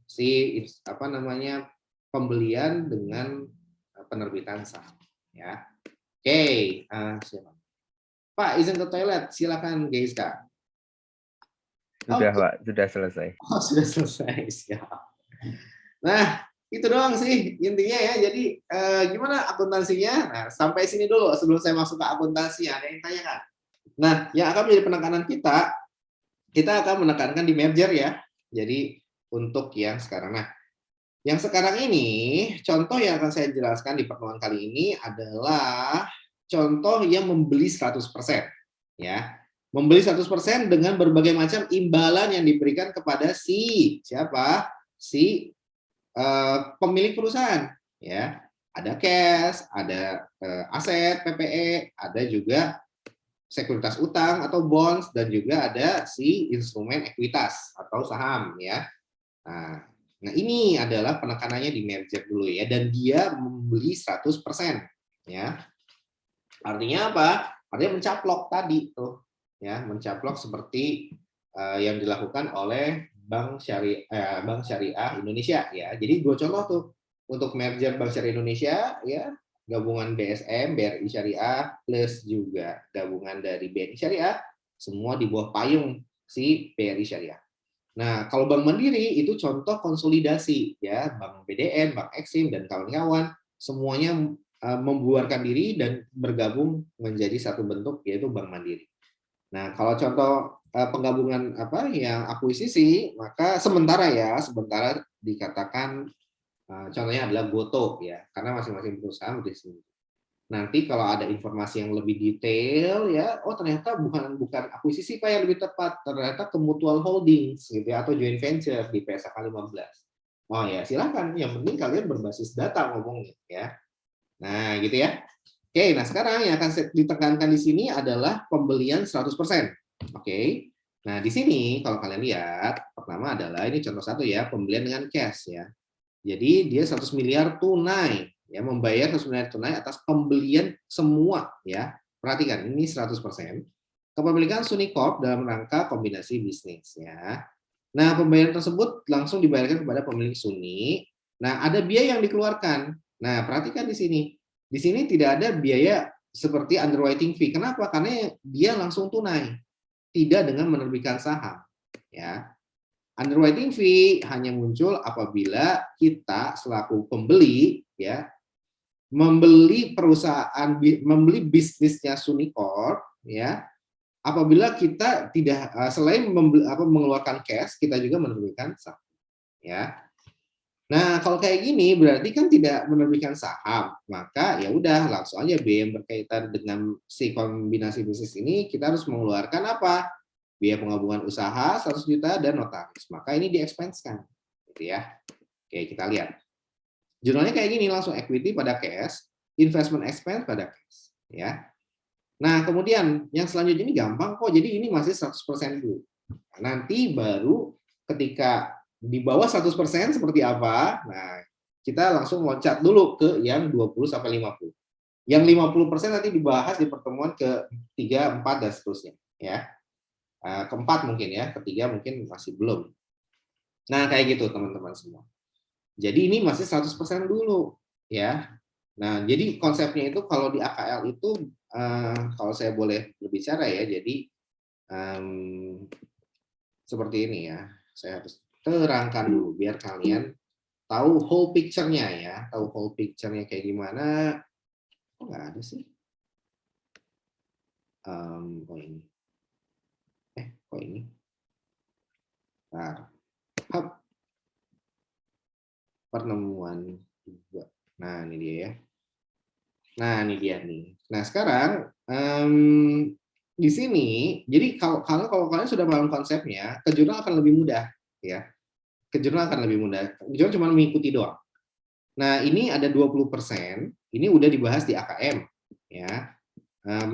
Speaker 1: si apa namanya? Pembelian dengan penerbitan saham ya. Oke, siapa? Pak, izin ke toilet, silakan guys Kak.
Speaker 2: Sudah, Pak, sudah selesai.
Speaker 1: Oh, sudah selesai. Siap. Nah, itu doang sih intinya ya. Jadi gimana akuntansinya? Nah, sampai sini dulu sebelum saya masuk ke akuntansi. Ada yang tanya kan? Nah, yang akan menjadi penekanan kita akan menekankan di merger ya. Jadi untuk yang sekarang. Nah, yang sekarang ini contoh yang akan saya jelaskan di pertemuan kali ini adalah contoh yang membeli 100% ya. Membeli 100% dengan berbagai macam imbalan yang diberikan kepada si siapa? Si pemilik perusahaan ya. Ada cash, ada aset PPE, ada juga sekuritas utang atau bonds, dan juga ada si instrumen ekuitas atau saham ya. Nah ini adalah penekanannya di merger dulu ya, dan dia membeli 100% ya. Artinya apa? Artinya mencaplok tadi tuh ya, mencaplok seperti yang dilakukan oleh Bank Syariah Indonesia ya. Jadi dua contoh tuh untuk merger Bank Syariah Indonesia ya, gabungan BSM, BRI Syariah plus juga gabungan dari BNI Syariah, semua di bawah payung si BRI Syariah. Nah, kalau Bank Mandiri itu contoh konsolidasi ya, Bank BDN, Bank Eksim dan kawan-kawan semuanya membuarkan diri dan bergabung menjadi satu bentuk yaitu Bank Mandiri. Nah, kalau contoh penggabungan apa yang akuisisi, maka sementara dikatakan contohnya adalah Goto ya, karena masing-masing perusahaan di sini. Nanti kalau ada informasi yang lebih detail ya, oh ternyata bukan akuisisi Pak yang lebih tepat, ternyata ke mutual holdings gitu ya, atau joint venture di PSAK 15. Oh ya, silakan. Yang penting kalian berbasis data ngomongnya ya. Nah, gitu ya. Oke, nah sekarang yang akan ditekankan di sini adalah pembelian 100%. Oke. Nah, di sini kalau kalian lihat, pertama adalah ini contoh satu ya, pembelian dengan cash ya. Jadi dia 100 miliar tunai, ya membayar 100 miliar tunai atas pembelian semua ya. Perhatikan, ini 100%. Kepemilikan Sunicorp dalam rangka kombinasi bisnis ya. Nah, pembayaran tersebut langsung dibayarkan kepada pemilik Suni. Nah, ada biaya yang dikeluarkan. Nah, perhatikan di sini. Di sini tidak ada biaya seperti underwriting fee. Kenapa? Karena dia langsung tunai, tidak dengan menerbitkan saham. Ya, underwriting fee hanya muncul apabila kita selaku pembeli ya membeli membeli bisnisnya Sunicorp ya. Apabila kita tidak selain mengeluarkan cash, kita juga menerbitkan saham. ya. Nah, kalau kayak gini berarti kan tidak menerbitkan saham, maka ya udah langsung aja biaya yang berkaitan dengan si kombinasi bisnis ini kita harus mengeluarkan apa? Biaya penggabungan usaha 100 juta dan notaris. Maka ini di-expense-kan, gitu ya. Oke, kita lihat. Jurnalnya kayak gini, langsung equity pada cash, investment expense pada cash, ya. Nah, kemudian yang selanjutnya ini gampang kok, jadi ini masih 100% dulu. Nanti baru ketika di bawah 100% seperti apa, nah kita langsung loncat dulu ke yang 20-50. Yang 50% nanti dibahas di pertemuan ke-3, 4, dan seterusnya. Ya. Keempat mungkin ya, ketiga mungkin masih belum. Nah, kayak gitu teman-teman semua. Jadi ini masih 100% dulu. Ya. Nah, jadi konsepnya itu kalau di AKL itu, kalau saya boleh berbicara ya, jadi seperti ini ya, saya harus terangkan dulu biar kalian tahu whole picture-nya ya, tahu whole picture-nya kayak gimana. Kok nggak ada sih? Oh ini. Kok ini? Bentar. Hop. Pertemuan juga. Nah, ini dia ya. Nah, ini dia nih. Nah, sekarang di sini, jadi kalau kalian sudah paham konsepnya, ke jurnal akan lebih mudah, ya. Ke jurnal akan lebih mudah. Jurnal cuma mengikuti doang. Nah, ini ada 20%, ini udah dibahas di AKM, ya.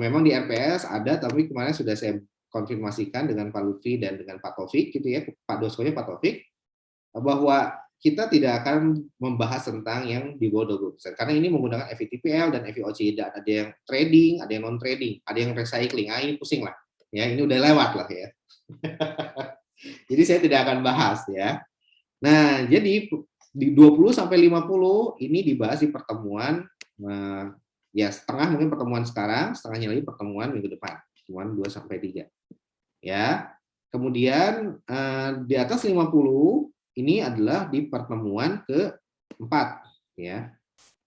Speaker 1: Memang di RPS ada, tapi kemarin sudah saya konfirmasikan dengan Pak Lutfi dan dengan Pak Taufik, gitu ya, Pak Doskonya Pak Taufik, bahwa kita tidak akan membahas tentang yang di bawah 20%, karena ini menggunakan FVTPL dan FVOC, ada yang trading, ada yang non trading, ada yang recycling. Ini pusing lah, ya, ini udah lewat lah ya. Jadi saya tidak akan bahas ya. Nah, jadi di 20-50 ini dibahas di pertemuan, ya setengah mungkin pertemuan sekarang, setengahnya lagi pertemuan minggu depan, pertemuan 2-3. Ya. Kemudian di atas 50 ini adalah di pertemuan ke-4 ya.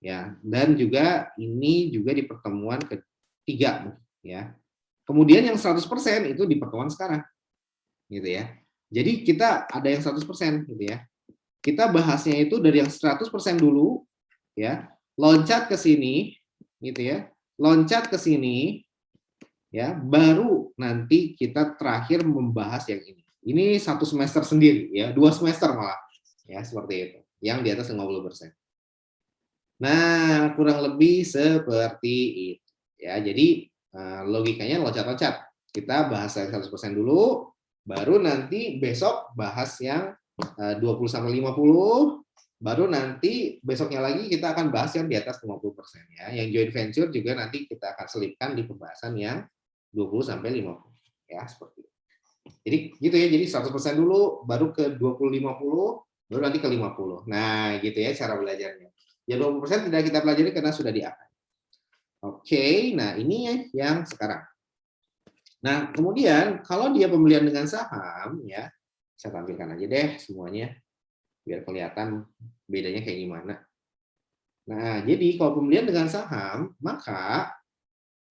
Speaker 1: Ya, dan juga ini juga di pertemuan ke-3 ya. Kemudian yang 100% itu di pertemuan sekarang. Gitu ya. Jadi kita ada yang 100% gitu ya. Kita bahasnya itu dari yang 100% dulu ya, loncat ke sini gitu ya. Loncat ke sini ya, baru nanti kita terakhir membahas yang ini. Ini 1 semester sendiri ya, 2 semester malah. Ya, seperti itu. Yang di atas 50%. Nah, kurang lebih seperti itu. Ya, jadi logikanya loncat-loncat. Kita bahas yang 100% dulu, baru nanti besok bahas yang 20-50, baru nanti besoknya lagi kita akan bahas yang di atas 50% ya. Yang joint venture juga nanti kita akan selipkan di pembahasan yang 20-50 ya, seperti itu. Jadi gitu ya, jadi 100% dulu, baru ke 20-50, baru nanti ke 50. Nah, gitu ya cara belajarnya. Ya 20% tidak kita pelajari karena sudah diakan. Oke, nah ini yang sekarang. Nah, kemudian kalau dia pembelian dengan saham ya, saya tampilkan aja deh semuanya biar kelihatan bedanya kayak gimana. Nah, jadi kalau pembelian dengan saham, maka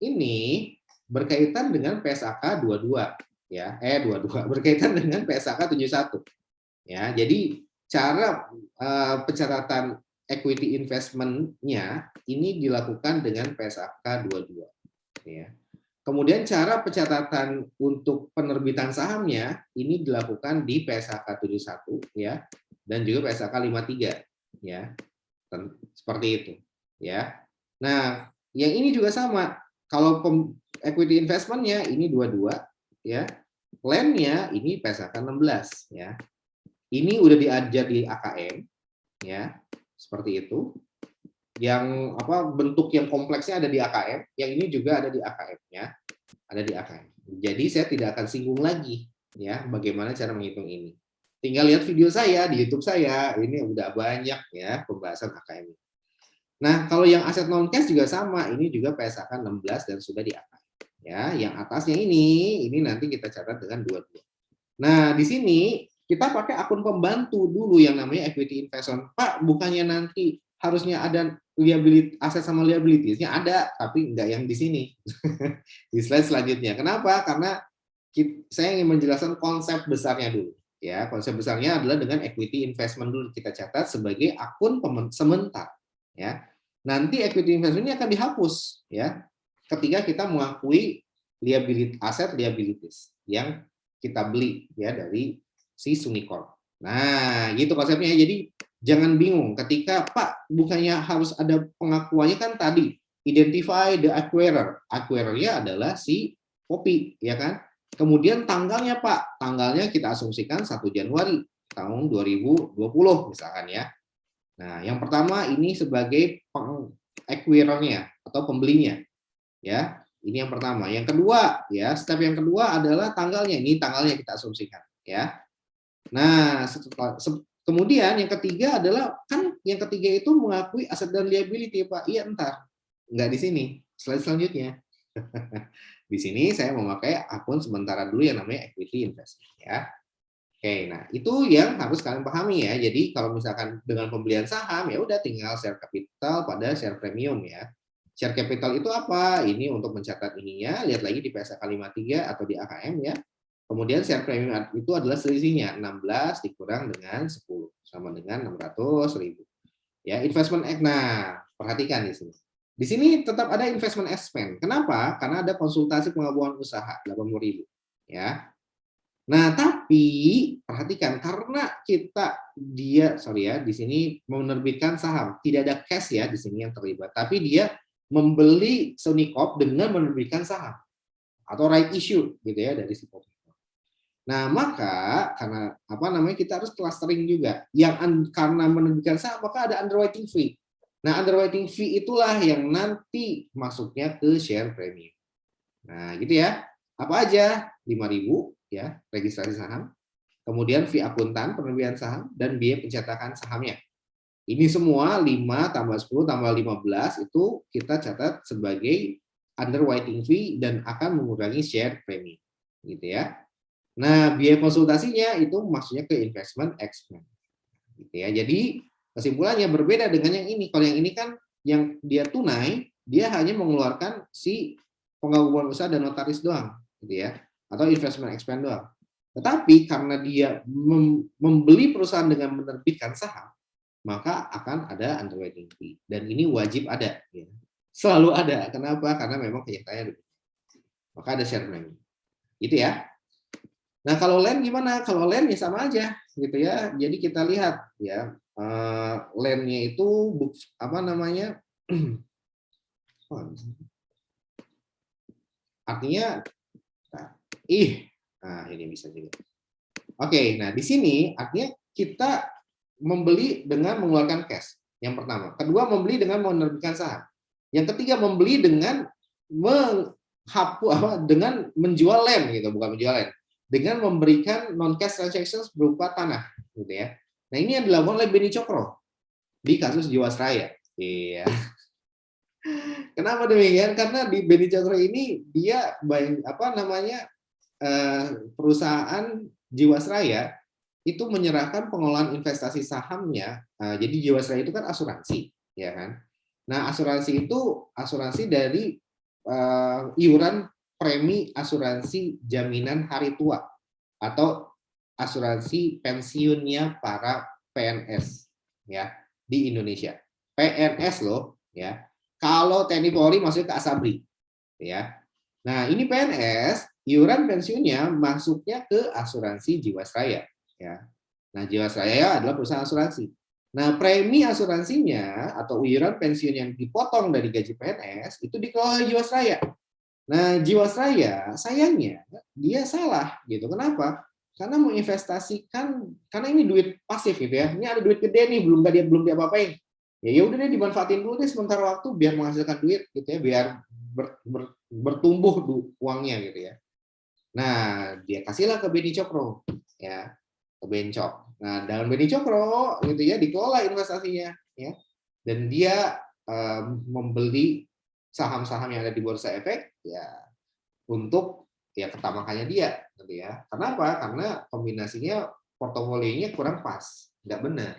Speaker 1: ini berkaitan dengan PSAK 22 ya, 22 berkaitan dengan PSAK 71. Ya, jadi cara pencatatan equity investment-nya ini dilakukan dengan PSAK 22 ya. Kemudian cara pencatatan untuk penerbitan sahamnya ini dilakukan di PSAK 71 ya, dan juga PSAK 53 ya. Seperti itu ya. Nah, yang ini juga sama. Kalau equity investment-nya ini 22 ya. Land-nya ini PSAK 16 ya. Ini udah diajar di AKM ya. Seperti itu. Yang bentuk yang kompleksnya ada di AKM, yang ini juga ada di AKM ya. Ada di AKM. Jadi saya tidak akan singgung lagi ya bagaimana cara menghitung ini. Tinggal lihat video saya di YouTube saya, ini udah banyak ya pembahasan AKM. Nah, kalau yang aset non cash juga sama, ini juga PSAK 16 dan sudah di AKM. Ya, yang atasnya ini nanti kita catat dengan 22. Nah, di sini kita pakai akun pembantu dulu yang namanya equity investment. Pak, bukannya nanti harusnya ada liability, aset sama liabilities-nya ada, tapi enggak yang di sini. Di slide selanjutnya. Kenapa? Karena saya ingin menjelaskan konsep besarnya dulu. Ya, konsep besarnya adalah dengan equity investment dulu kita catat sebagai akun sementara. Ya, nanti equity investment ini akan dihapus ya ketika kita mengakui aset liabilities yang kita beli ya dari si Sunicorp. Nah, gitu konsepnya. Jadi jangan bingung ketika Pak bukannya harus ada pengakuannya kan tadi identify the acquirer. Acquirer-nya adalah si Kopi, ya kan? Kemudian tanggalnya Pak, tanggalnya kita asumsikan 1 Januari tahun 2020 misalkan ya. Nah, yang pertama ini sebagai acquirer-nya atau pembelinya. Ya, ini yang pertama. Yang kedua, ya, step yang kedua adalah tanggalnya. Ini tanggalnya kita asumsikan, ya. Nah, kemudian yang ketiga adalah kan yang ketiga itu mengakui aset dan liability, Pak. Iya, entar. Enggak di sini. Slide selanjutnya. Di sini saya memakai akun sementara dulu yang namanya equity investment ya. Oke, nah itu yang harus kalian pahami ya. Jadi kalau misalkan dengan pembelian saham ya udah tinggal share capital pada share premium ya. Share capital itu apa? Ini untuk mencatat ininya, lihat lagi di PSAK 53 atau di AKM ya. Kemudian share premium itu adalah selisihnya 16 dikurang dengan 10 sama dengan 600.000. Ya, investment nah, perhatikan di sini. Di sini tetap ada investment expense. Kenapa? Karena ada konsultasi pengakuan usaha 80.000. Ya. Nah, tapi perhatikan karena di sini menerbitkan saham, tidak ada cash ya di sini yang terlibat, tapi dia membeli Sunicorp dengan menerbitkan saham atau right issue gitu ya dari si Kopi. Nah, maka karena kita harus clustering juga. Karena menerbitkan saham maka ada underwriting fee. Nah, underwriting fee itulah yang nanti masuknya ke share premium. Nah, gitu ya. Apa aja? 5.000 ya, registrasi saham. Kemudian fee akuntan penerbitan saham dan biaya pencetakan sahamnya. Ini semua 5 tambah 10 tambah 15 itu kita catat sebagai underwriting fee dan akan mengurangi share premium. Gitu ya. Nah, biaya konsultasinya itu maksudnya ke investment expense. Gitu ya. Jadi kesimpulannya berbeda dengan yang ini. Kalau yang ini kan yang dia tunai, dia hanya mengeluarkan si pengakuan usaha dan notaris doang, gitu ya. Atau investment expense doang. Tetapi karena dia membeli perusahaan dengan menerbitkan saham, maka akan ada underwriting fee. Dan ini wajib ada. Ya. Selalu ada. Kenapa? Karena memang kenyataannya begitu. Maka ada share premium. Gitu ya. Nah, kalau land gimana? Kalau land ya sama aja, gitu ya. Jadi kita lihat ya, land-nya itu apa namanya? Artinya, nah ini bisa juga. Oke, nah di sini artinya kita membeli dengan mengeluarkan cash. Yang pertama. Kedua, membeli dengan menerbitkan saham. Yang ketiga, membeli dengan dengan menjual land gitu, bukan menjual land. Dengan memberikan non cash transactions berupa tanah gitu ya. Nah, ini yang dilakukan oleh Beni Cokro di kasus Jiwasraya. Iya. Kenapa demikian? Karena di Beni Cokro ini dia perusahaan Jiwasraya itu menyerahkan pengelolaan investasi sahamnya. Jadi Jiwasraya itu kan asuransi, ya kan? Nah, asuransi itu asuransi dari iuran premi asuransi jaminan hari tua atau asuransi pensiunnya para PNS ya di Indonesia. PNS loh ya. Kalau TNI Polri masuk ke Asabri ya. Nah, ini PNS iuran pensiunnya masuknya ke asuransi Jiwasraya ya. Nah, Jiwasraya adalah perusahaan asuransi. Nah, premi asuransinya atau iuran pensiun yang dipotong dari gaji PNS itu dikelola Jiwasraya. Nah, Jiwasraya sayangnya dia salah gitu. Kenapa? Karena menginvestasikan karena ini duit pasif gitu ya. Ini ada duit gede nih belum dia apa-apain. Ya udah deh dimanfaatin dulu deh sementara waktu biar menghasilkan duit gitu ya, biar bertumbuh uangnya gitu ya. Nah, dia kasihlah ke Beni Cokro ya, ke Bencok. Nah, dalam Beni Cokro gitu ya dikelola investasinya ya. Dan dia membeli saham-saham yang ada di Bursa Efek ya untuk ya ketamakannya dia gitu ya. Kenapa? Karena kombinasinya portofolionya kurang pas, nggak benar.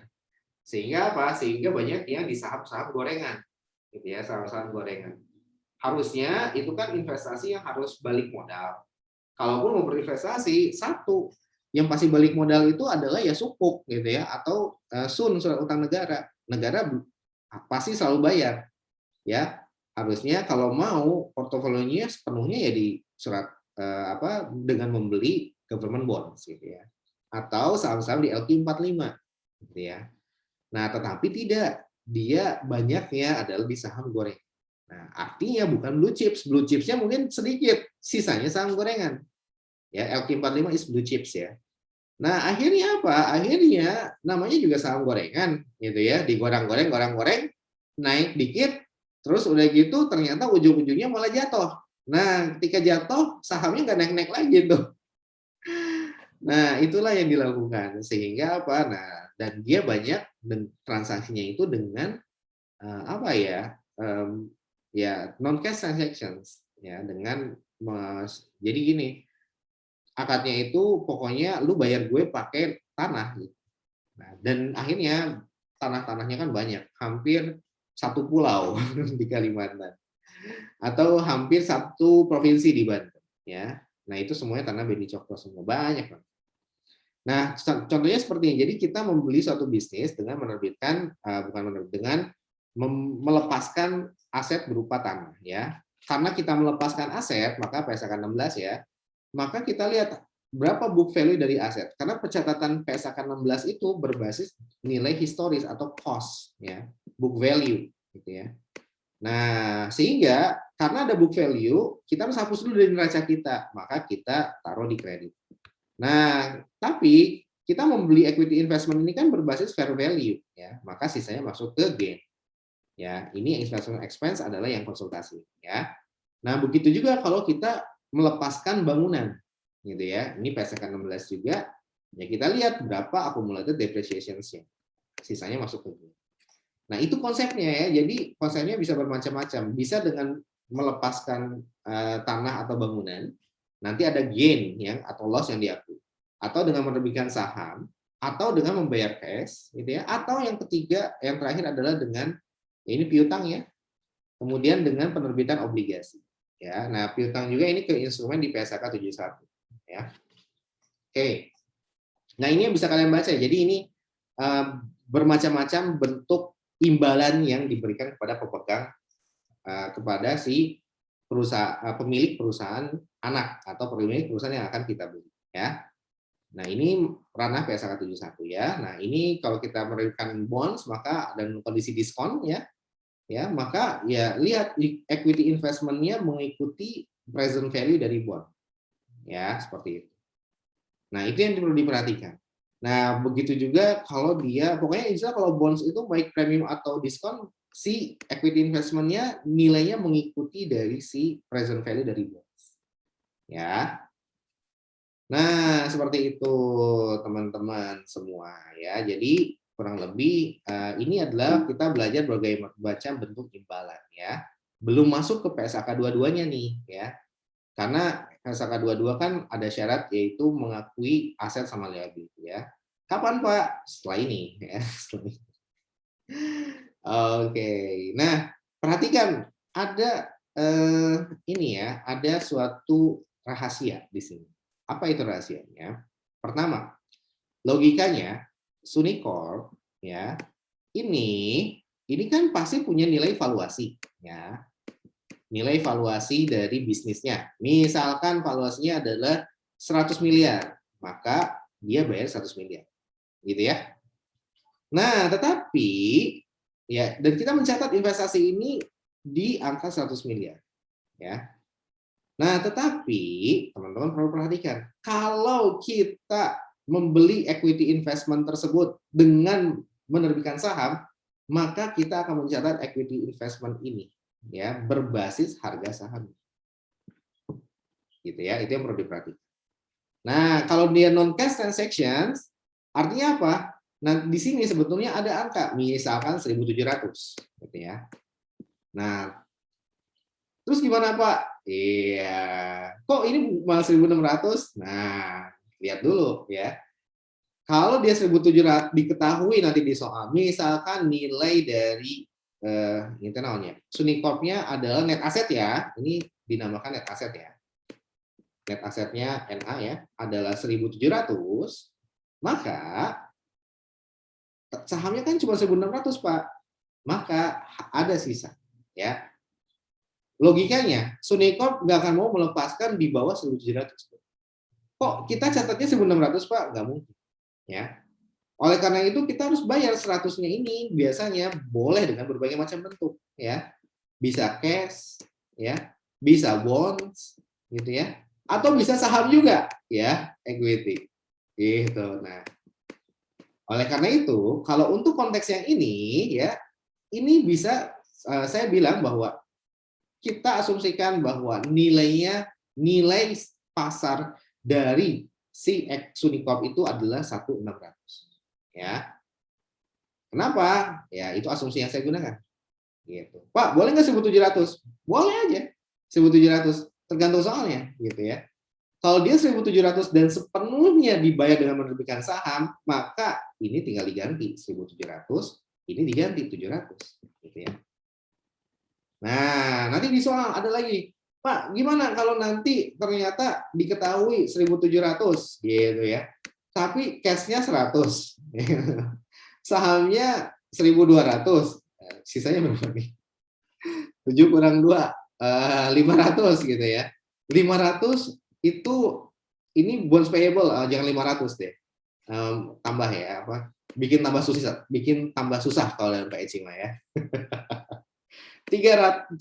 Speaker 1: Sehingga apa? Sehingga banyak yang di saham-saham gorengan gitu ya, saham-saham gorengan. Harusnya itu kan investasi yang harus balik modal. Kalaupun mau berinvestasi, satu yang pasti balik modal itu adalah ya sukuk gitu ya, atau SUN, surat utang negara. Negara pasti selalu bayar ya. Harusnya kalau mau portofolionya sepenuhnya ya di surat dengan membeli government bonds gitu ya. Atau saham-saham di LQ45 gitu ya. Nah, tetapi tidak, dia banyaknya adalah di saham goreng. Nah, artinya bukan blue chips. Blue chipsnya mungkin sedikit, sisanya saham gorengan. Ya, LQ45 is blue chips ya. Nah, akhirnya apa? Akhirnya namanya juga saham gorengan gitu ya, digoreng-goreng, goreng-goreng, naik dikit, terus udah gitu ternyata ujung-ujungnya malah jatuh. Nah, ketika jatuh sahamnya nggak naik-naik lagi tuh. Nah, itulah yang dilakukan sehingga apa? Nah, dan dia banyak transaksinya itu dengan apa ya? Ya non cash transactions ya, dengan jadi gini, akadnya itu pokoknya lu bayar gue pakai tanah gitu. Nah, dan akhirnya tanah-tanahnya kan banyak, hampir satu pulau di Kalimantan atau hampir satu provinsi di Banten ya. Nah, itu semuanya tanah Beni Cokro semua, banyak banget. Nah, contohnya seperti ini. Jadi kita membeli suatu bisnis dengan menerbitkan dengan melepaskan aset berupa tanah ya. Karena kita melepaskan aset, maka PSAK 16 ya, maka kita lihat berapa book value dari aset. Karena pencatatan PSAK 16 itu berbasis nilai historis atau cost ya, book value gitu ya. Nah, sehingga karena ada book value, kita harus hapus dulu dari neraca kita, maka kita taruh di kredit. Nah, tapi kita membeli equity investment ini kan berbasis fair value ya, maka sisanya masuk ke gain. Ya, ini investment expense adalah yang konsultasi ya. Nah, begitu juga kalau kita melepaskan bangunan gitu ya. Ini PSAK 16 juga. Ya kita lihat berapa accumulated depreciation-nya. Sisanya masuk ke gain. Nah, itu konsepnya ya. Jadi konsepnya bisa bermacam-macam. Bisa dengan melepaskan tanah atau bangunan, nanti ada gain yang atau loss yang diakui, atau dengan menerbitkan saham, atau dengan membayar cash, gitu ya. Atau yang ketiga, yang terakhir adalah dengan ini piutang ya. Kemudian dengan penerbitan obligasi. Ya, nah piutang juga ini ke instrumen di PSAK 71. Ya, oke. Nah ini yang bisa kalian baca. Jadi ini bermacam-macam bentuk imbalan yang diberikan kepada pemegang kepada si pemilik perusahaan anak atau pemilik perusahaan yang akan kita beli ya. Nah, ini ranah PSAK 71 ya. Nah, ini kalau kita menerbitkan bonds maka dan kondisi diskon ya. Ya, maka ya lihat equity investment-nya mengikuti present value dari bond. Ya, seperti itu. Nah, itu yang perlu diperhatikan. Nah, begitu juga kalau dia, pokoknya istilah kalau bonds itu baik premium atau diskon, si equity investment-nya nilainya mengikuti dari si present value dari bonds. Ya. Nah, seperti itu teman-teman semua ya. Jadi kurang lebih ini adalah kita belajar berbagai macam bentuk imbalan ya. Belum masuk ke PSAK 22-nya nih ya. Karena PSAK 22 kan ada syarat yaitu mengakui aset sama liability ya. Kapan Pak? Setelah ini ya. Oke. Nah, perhatikan ada ini ya, ada suatu rahasia di sini. Apa itu rahasianya? Pertama, logikanya Sunicorp ya, ini kan pasti punya nilai valuasi ya. Nilai valuasi dari bisnisnya. Misalkan valuasinya adalah 100 miliar, maka dia bayar 100 miliar. Gitu ya. Nah, tetapi ya, dan kita mencatat investasi ini di angka 100 miliar ya. Nah, tetapi teman-teman perlu perhatikan, kalau kita membeli equity investment tersebut dengan menerbitkan saham, maka kita akan mencatat equity investment ini ya berbasis harga saham. Gitu ya, itu yang perlu diperhatikan. Nah, kalau dia non cash transactions, artinya apa? Nah, di sini sebetulnya ada angka, misalkan 1.700 gitu ya. Nah, terus gimana Pak? Iya, kok ini malah 1.600? Nah, lihat dulu ya. Kalau dia 1.700 diketahui nanti di soal, misalkan nilai dari internalnya, Sunicorp-nya adalah net asset ya, ini dinamakan net asset ya. net asetnya NA ya adalah 1.700, maka sahamnya kan cuma 1.600 Pak, maka ada sisa ya. Logikanya Sunicorp nggak akan mau melepaskan di bawah 1.700. Kok kita catatnya 1.600 Pak? Nggak mungkin ya. Oleh karena itu kita harus bayar 100-nya ini, biasanya boleh dengan berbagai macam bentuk ya. Bisa cash ya, bisa bonds gitu ya, atau bisa saham juga ya, equity gitu. Nah, oleh karena itu kalau untuk konteks yang ini ya, ini bisa saya bilang bahwa kita asumsikan bahwa nilai pasar dari si Sunicorp itu adalah 1.600 ya. Kenapa? Ya itu asumsi yang saya gunakan. Gitu. Pak, boleh nggak 1.700? Boleh aja. 1.700, tergantung soalnya gitu ya. Kalau dia 1.700 dan sepenuhnya dibayar dengan menerbitkan saham, maka ini tinggal diganti 1.700, ini diganti 700 gitu ya. Nah, nanti di soal ada lagi. Pak, gimana kalau nanti ternyata diketahui 1.700 gitu ya. Tapi cash-nya 100. Sahamnya 1.200. Sisanya berapa nih? 7 kurang 2, 500 gitu ya. 500 itu ini bonds payable, jangan 500 deh. Tambah ya, apa? Bikin tambah susah kalau dalam PHC mah ya. 100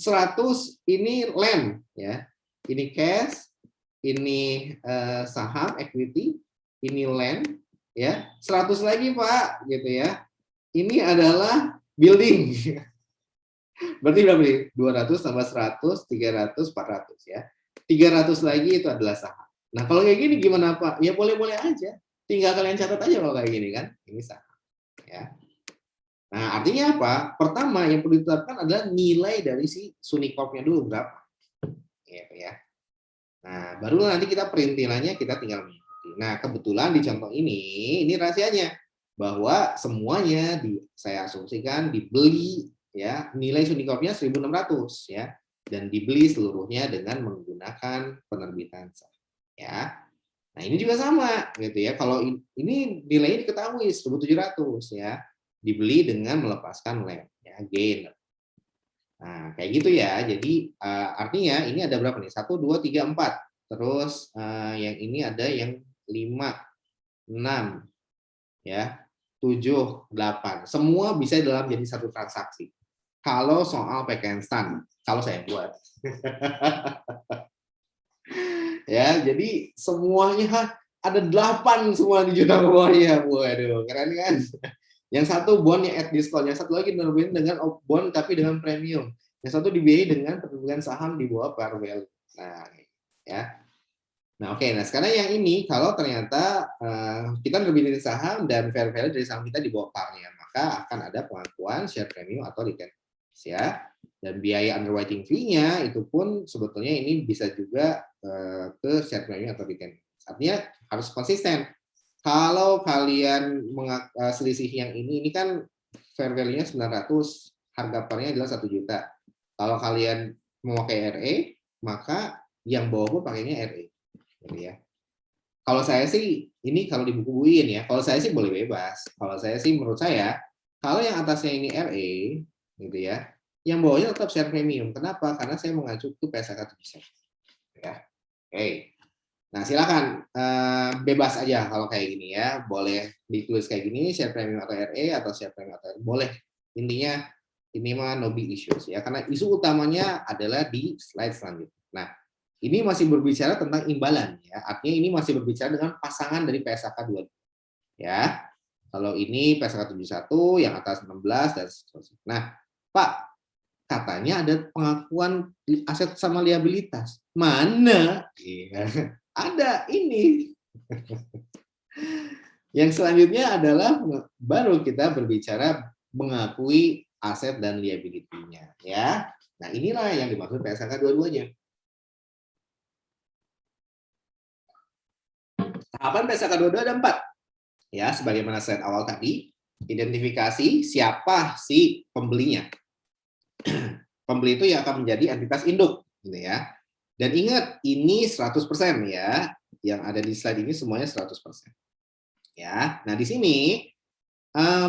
Speaker 1: ini land ya. Ini cash, ini saham equity, ini land ya. 100 lagi Pak gitu ya. Ini adalah building. Berarti berapa nih? 200 tambah 100, 300, 400 ya. 300 lagi itu adalah saham. Nah, kalau kayak gini gimana Pak? Ya boleh-boleh aja. Tinggal kalian catat aja kalau kayak gini kan. Ini saham. Ya. Nah, artinya apa? Pertama yang perlu ditetapkan adalah nilai dari si Sunicorp-nya dulu berapa. Gitu ya. Nah, baru nanti kita perintilannya kita tinggal mengikuti. Nah, kebetulan di contoh ini rahasianya bahwa semuanya saya asumsikan dibeli ya, nilai Sunicorp-nya 1.600 ya, dan dibeli seluruhnya dengan menggunakan penerbitan saham ya. Nah, ini juga sama gitu ya. Kalau ini nilainya diketahui 1.700 ya, dibeli dengan melepaskan lem ya, gain. Nah, kayak gitu ya. Jadi artinya ini ada berapa nih? 1 2 3 4. Terus yang ini ada yang 5 6 ya. 7 8. Semua bisa dalam jadi satu transaksi. Kalau soal Pekensan, kalau saya buat. Ya, jadi semuanya ada 8 semua di juta bawahnya. Waduh, keren kan? Yang satu bond yang at diskon, yang satu lagi nerbitin dengan bond tapi dengan premium. Yang satu dibiayai dengan penerbitan saham di bawah par value. Nah, ya. Nah, oke. Nah, sekarang yang ini kalau ternyata kita nerbitin saham dan fair value dari saham kita di bawah par-nya, maka akan ada pengakuan share premium atau return ya. Dan biaya underwriting fee-nya itu pun sebetulnya ini bisa juga ke share premium atau return. Artinya harus konsisten. Kalau kalian selisih yang ini kan fair value-nya 900, harga parnya adalah 1 juta. Kalau kalian memakai RE, maka yang bawah pun pakainya RE. Gitu ya. Kalau saya sih, ini kalau dibukuin ya, kalau saya sih boleh bebas. Kalau saya sih menurut saya, kalau yang atasnya ini RE, gitu ya, yang bawahnya tetap share premium. Kenapa? Karena saya mengacu ke PSAK 7. Ya. Oke. Nah, silakan bebas aja kalau kayak gini ya. Boleh ditulis kayak gini, share premium atau RE atau share premium atau RE. Boleh. Intinya ini mah no big issues ya. Karena isu utamanya adalah di slide selanjutnya. Nah, ini masih berbicara tentang imbalan ya. Artinya ini masih berbicara dengan pasangan dari PSAK 2. Ya. Kalau ini PSAK 71, yang atas 16 dan seterusnya. Nah, Pak, katanya ada pengakuan aset sama liabilitas. Mana? Iya. Ada ini. Yang selanjutnya adalah baru kita berbicara mengakui aset dan liability-nya ya. Nah, inilah yang dimaksud PSAK dua-duanya. Tahapan PSAK 22 ada 4. Ya, sebagaimana slide awal tadi, identifikasi siapa si pembelinya. Pembeli itu yang akan menjadi entitas induk gitu ya. Dan ingat, ini 100% ya. Yang ada di slide ini semuanya 100%. Ya. Nah, di sini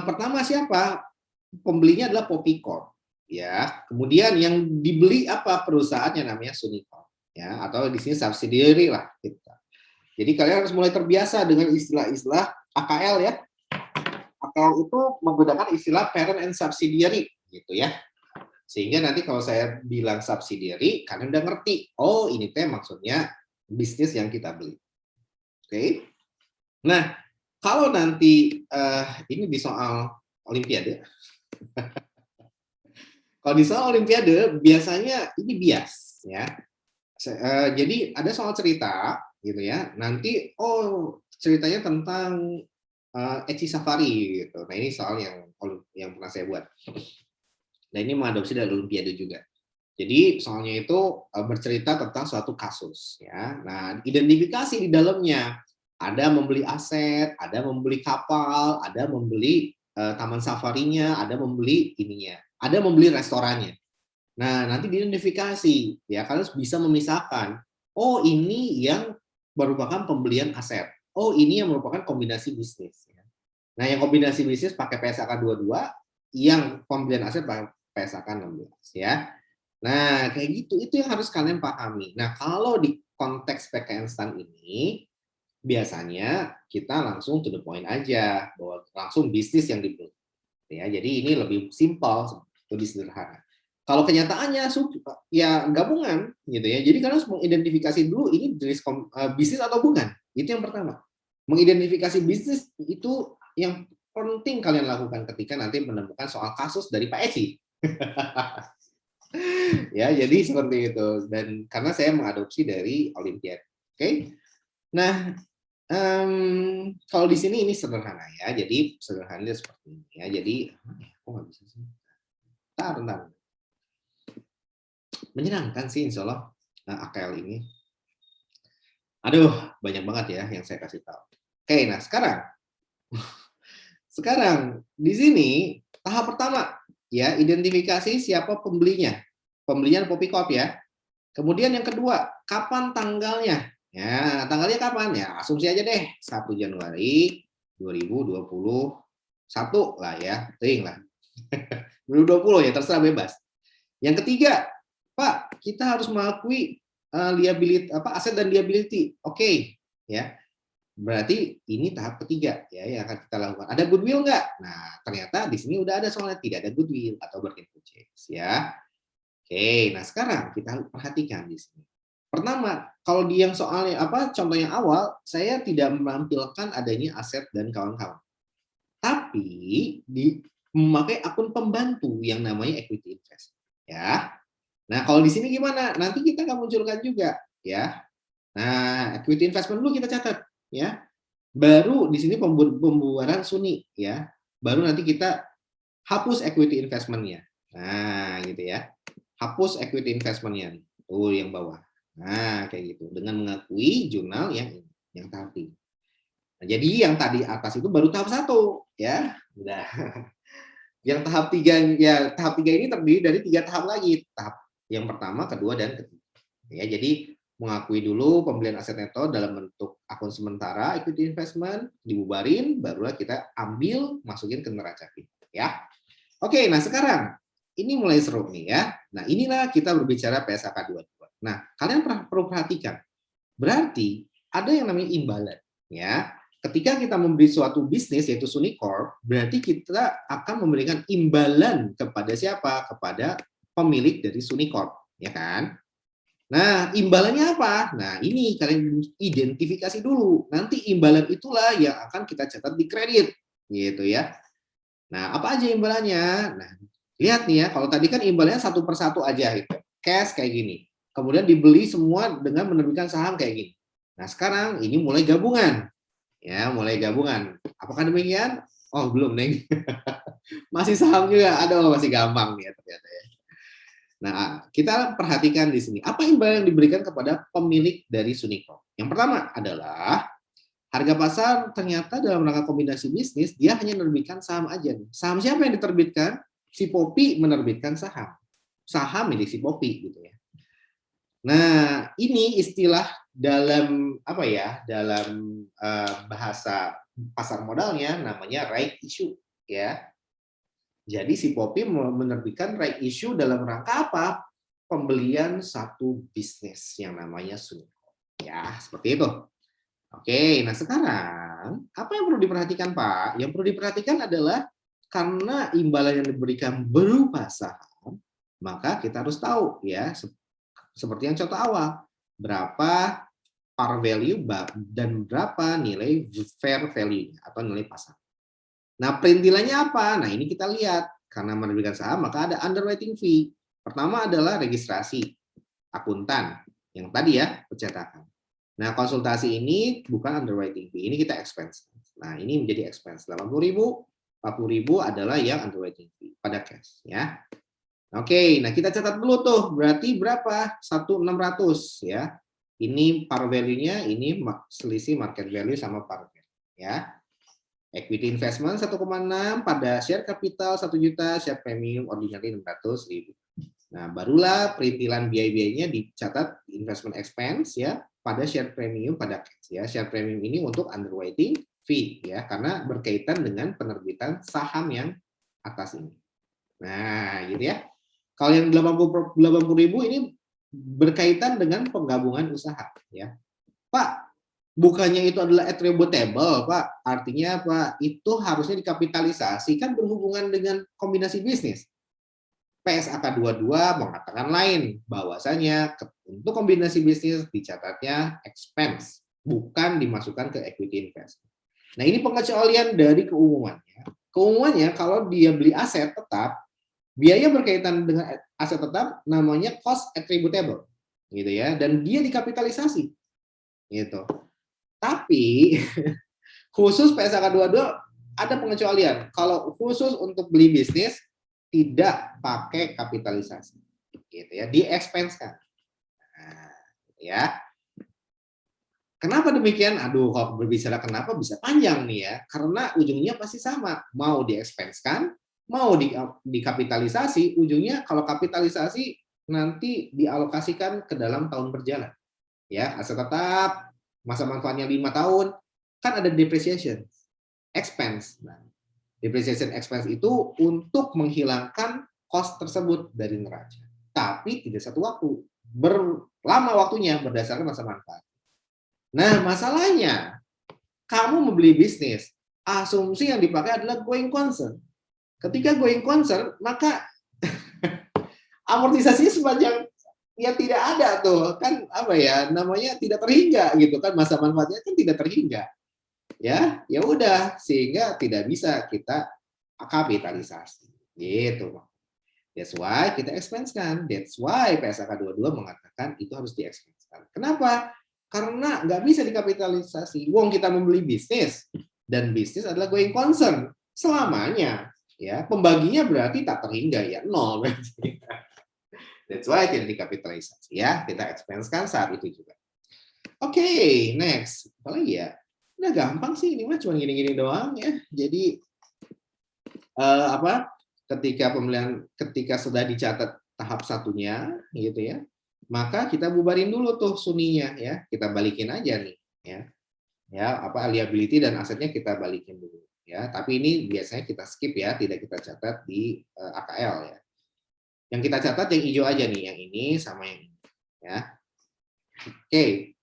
Speaker 1: pertama siapa? Pembelinya adalah Popcorn. Ya. Kemudian yang dibeli apa? Perusahaannya namanya Sunicorp. Ya, atau di sini subsidiary lah kita. Jadi kalian harus mulai terbiasa dengan istilah-istilah AKL ya. AKL itu menggunakan istilah parent and subsidiary gitu ya. Sehingga nanti kalau saya bilang subsidiary, kalian udah ngerti. Oh, ini teh maksudnya bisnis yang kita beli. Oke. Nah, kalau nanti ini di soal Olimpiade. Kalau di soal Olimpiade biasanya ini bias ya. Jadi ada soal cerita gitu ya. Nanti ceritanya tentang Eci Safari gitu. Nah, ini soal yang pernah saya buat. Nah, ini mengadopsi dari Olimpiade juga. Jadi soalnya itu bercerita tentang suatu kasus ya. Nah, identifikasi di dalamnya ada membeli aset, ada membeli kapal, ada membeli taman safarinya, ada membeli ininya, ada membeli restorannya. Nah, nanti diidentifikasi ya, kalian bisa memisahkan. Oh, ini yang merupakan pembelian aset. Oh, ini yang merupakan kombinasi bisnis. Nah, yang kombinasi bisnis pakai PSAK 22, yang pembelian aset pakai PSAK 16 ya. Nah, kayak gitu, itu yang harus kalian pahami. Nah, kalau di konteks PKN STAN ini, biasanya kita langsung to the point aja, bahwa langsung bisnis yang dibeli. Ya, jadi ini lebih simpel, lebih sederhana. Kalau kenyataannya ya gabungan gitu ya. Jadi kalian harus mengidentifikasi dulu ini jenis bisnis atau bukan. Itu yang pertama. Mengidentifikasi bisnis itu yang penting kalian lakukan ketika nanti menemukan soal kasus dari Pak Eci. Ya, jadi seperti itu. Dan karena saya mengadopsi dari Olimpiade. Oke. Nah, kalau di sini ini sederhana ya. Jadi sederhananya seperti ini ya. Jadi kok nggak bisa sih? Bentar. Menyenangkan sih insya Allah AKL ini. Aduh, banyak banget ya yang saya kasih tahu. Oke, nah sekarang di sini tahap pertama ya, identifikasi siapa pembelinya. Pembelinya Popcorn ya. Kemudian yang kedua, kapan tanggalnya? Ya, tanggalnya kapan ya? Asumsi aja deh, 1 Januari 2021 lah ya. Ting lah. 2020 ya, terserah bebas. Yang ketiga, Pak, kita harus mengakui liability aset dan liability. Oke, ya. Berarti ini tahap ketiga ya yang akan kita lakukan. Ada goodwill nggak? Nah, ternyata di sini udah ada soalnya tidak ada goodwill atau bargain purchase ya. Oke, nah sekarang kita perhatikan di sini. Pertama, kalau di yang soalnya contoh yang awal, saya tidak menampilkan adanya aset dan kawan-kawan. Tapi memakai akun pembantu yang namanya equity invest ya. Nah, kalau di sini gimana? Nanti kita akan munculkan juga ya. Nah, equity investment dulu kita catat ya. Baru di sini pembubaran Suni ya. Baru nanti kita hapus equity investment-nya. Nah, gitu ya. Hapus equity investment-nya. Tuh yang bawah. Nah, kayak gitu. Dengan mengakui jurnal yang tadi. Nah, jadi yang tadi atas itu baru tahap 1 ya. Udah. Yang tahap 3 ya, tahap 3 ini terdiri dari 3 tahap lagi. Tahap yang pertama, kedua, dan ketiga. Ya, jadi mengakui dulu pembelian aset neto dalam bentuk akun sementara equity investment, dibubarin, barulah kita ambil masukin ke neraca kita ya. Oke, nah sekarang ini mulai seru nih ya. Nah, inilah kita berbicara PSAK 22. Nah, kalian perlu perhatikan. Berarti ada yang namanya imbalan ya. Ketika kita membeli suatu bisnis yaitu Sunicorp, berarti kita akan memberikan imbalan kepada siapa? Kepada pemilik dari Sunicorp, ya kan? Nah, imbalannya apa? Nah, ini kalian identifikasi dulu. Nanti imbalan itulah yang akan kita catat di kredit, gitu ya. Nah, apa aja imbalannya? Nah, lihat nih ya, kalau tadi kan imbalannya satu persatu aja gitu. Cash kayak gini. Kemudian dibeli semua dengan menerbitkan saham kayak gini. Nah, sekarang ini mulai gabungan. Ya, mulai gabungan. Apakah demikian? Oh, belum, Neng. Masih saham juga. Aduh, masih gampang nih ya ternyata ya. Nah, kita perhatikan di sini. Apa imbalan yang diberikan kepada pemilik dari Sunicorp? Yang pertama adalah harga pasar ternyata dalam rangka kombinasi bisnis, dia hanya menerbitkan saham aja. Saham siapa yang diterbitkan? Si Poppy menerbitkan saham. Saham milik si Poppy gitu ya. Nah, ini istilah dalam apa ya? Dalam bahasa pasar modalnya namanya right issue, ya. Jadi si Poppy menerbitkan right issue dalam rangka apa? Pembelian satu bisnis yang namanya Sunico. Ya, seperti itu. Oke, nah sekarang apa yang perlu diperhatikan, Pak? Yang perlu diperhatikan adalah karena imbalan yang diberikan berupa saham, maka kita harus tahu ya, seperti yang contoh awal, berapa par value dan berapa nilai fair value atau nilai pasar. Nah, perintilannya apa? Nah, ini kita lihat. Karena menerbitkan saham, maka ada underwriting fee. Pertama adalah registrasi akuntan, yang tadi ya, pencetakan. Nah, konsultasi ini bukan underwriting fee, ini kita expense. Nah, ini menjadi expense. 80.000, 40.000 adalah yang underwriting fee pada cash. Ya. Oke, nah kita catat dulu tuh, berarti berapa? 1.600 ya. Ini par value-nya, ini selisih market value sama par value. Ya. Equity investment 1,6 pada share capital 1 juta, share premium ordinary 600.000. Nah, barulah perintilan biaya-biayanya dicatat investment expense ya pada share premium pada cash ya. Share premium ini untuk underwriting fee ya karena berkaitan dengan penerbitan saham yang atas ini. Nah, gitu ya. Kalau yang 80.000 ini berkaitan dengan penggabungan usaha ya. Pak, bukannya itu adalah attributable, Pak. Artinya Pak, itu harusnya dikapitalisasi kan berhubungan dengan kombinasi bisnis. PSAK 22 mengatakan lain, bahwasanya untuk kombinasi bisnis dicatatnya expense, bukan dimasukkan ke equity investment. Nah, ini pengecualian dari keumumannya. Keumumannya kalau dia beli aset tetap, biaya berkaitan dengan aset tetap namanya cost attributable, gitu ya, dan dia dikapitalisasi, gitu. Tapi khusus PSAK 22 ada pengecualian. Kalau khusus untuk beli bisnis tidak pakai kapitalisasi, gitu ya, di-expense-kan. Nah, ya. Kenapa demikian? Aduh, kalau berbicara kenapa bisa panjang nih ya. Karena ujungnya pasti sama. Mau di-expense-kan, mau dikapitalisasi, ujungnya kalau kapitalisasi nanti dialokasikan ke dalam tahun berjalan. Ya, aset tetap, masa manfaatnya 5 tahun, kan ada depreciation, expense. Nah, depreciation expense itu untuk menghilangkan cost tersebut dari neraca. Tapi tidak satu waktu, berlama waktunya berdasarkan masa manfaat. Nah, masalahnya, kamu membeli bisnis, asumsi yang dipakai adalah going concern. Ketika going concern, maka amortisasinya sepanjang ya tidak ada tuh, kan apa ya, namanya tidak terhingga gitu kan, masa manfaatnya kan tidak terhingga. Ya, ya udah sehingga tidak bisa kita kapitalisasi. Gitu, Bang. That's why kita expense-kan. That's why PSAK 22 mengatakan itu harus di-expense-kan. Kenapa? Karena nggak bisa dikapitalisasi. Wong kita membeli bisnis dan bisnis adalah going concern selamanya. Ya, pembaginya berarti tak terhingga ya nol berarti. That's why tidak dikapitalisasi ya. Kita expense-kan saat itu juga. Oke, next. Apa lagi ya? Udah gampang sih ini mah cuma gini-gini doang ya. Jadi ketika sudah dicatat tahap satunya gitu ya, maka kita bubarin dulu tuh suninya ya, kita balikin aja nih ya liability dan asetnya kita balikin dulu ya, tapi ini biasanya kita skip ya, tidak kita catat di AKL ya. Yang kita catat yang hijau aja nih, yang ini sama yang ini ya. Oke,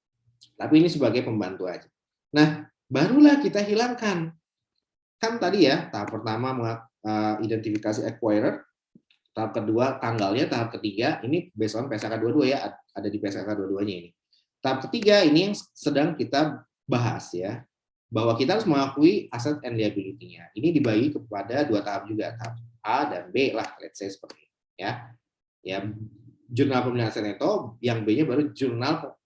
Speaker 1: tapi ini sebagai pembantu aja. Nah, barulah kita hilangkan. Kan tadi ya, tahap pertama identifikasi acquirer, tahap kedua tanggalnya, tahap ketiga ini based on PSAK 22 ya, ada di PSAK 22-nya ini. Tahap ketiga ini yang sedang kita bahas ya, bahwa kita harus mengakui aset and liability-nya. Ini dibagi kepada dua tahap juga, tahap A dan B lah, let's say seperti ini ya. Ya, jurnal pemilihan aset neto, yang B-nya baru jurnal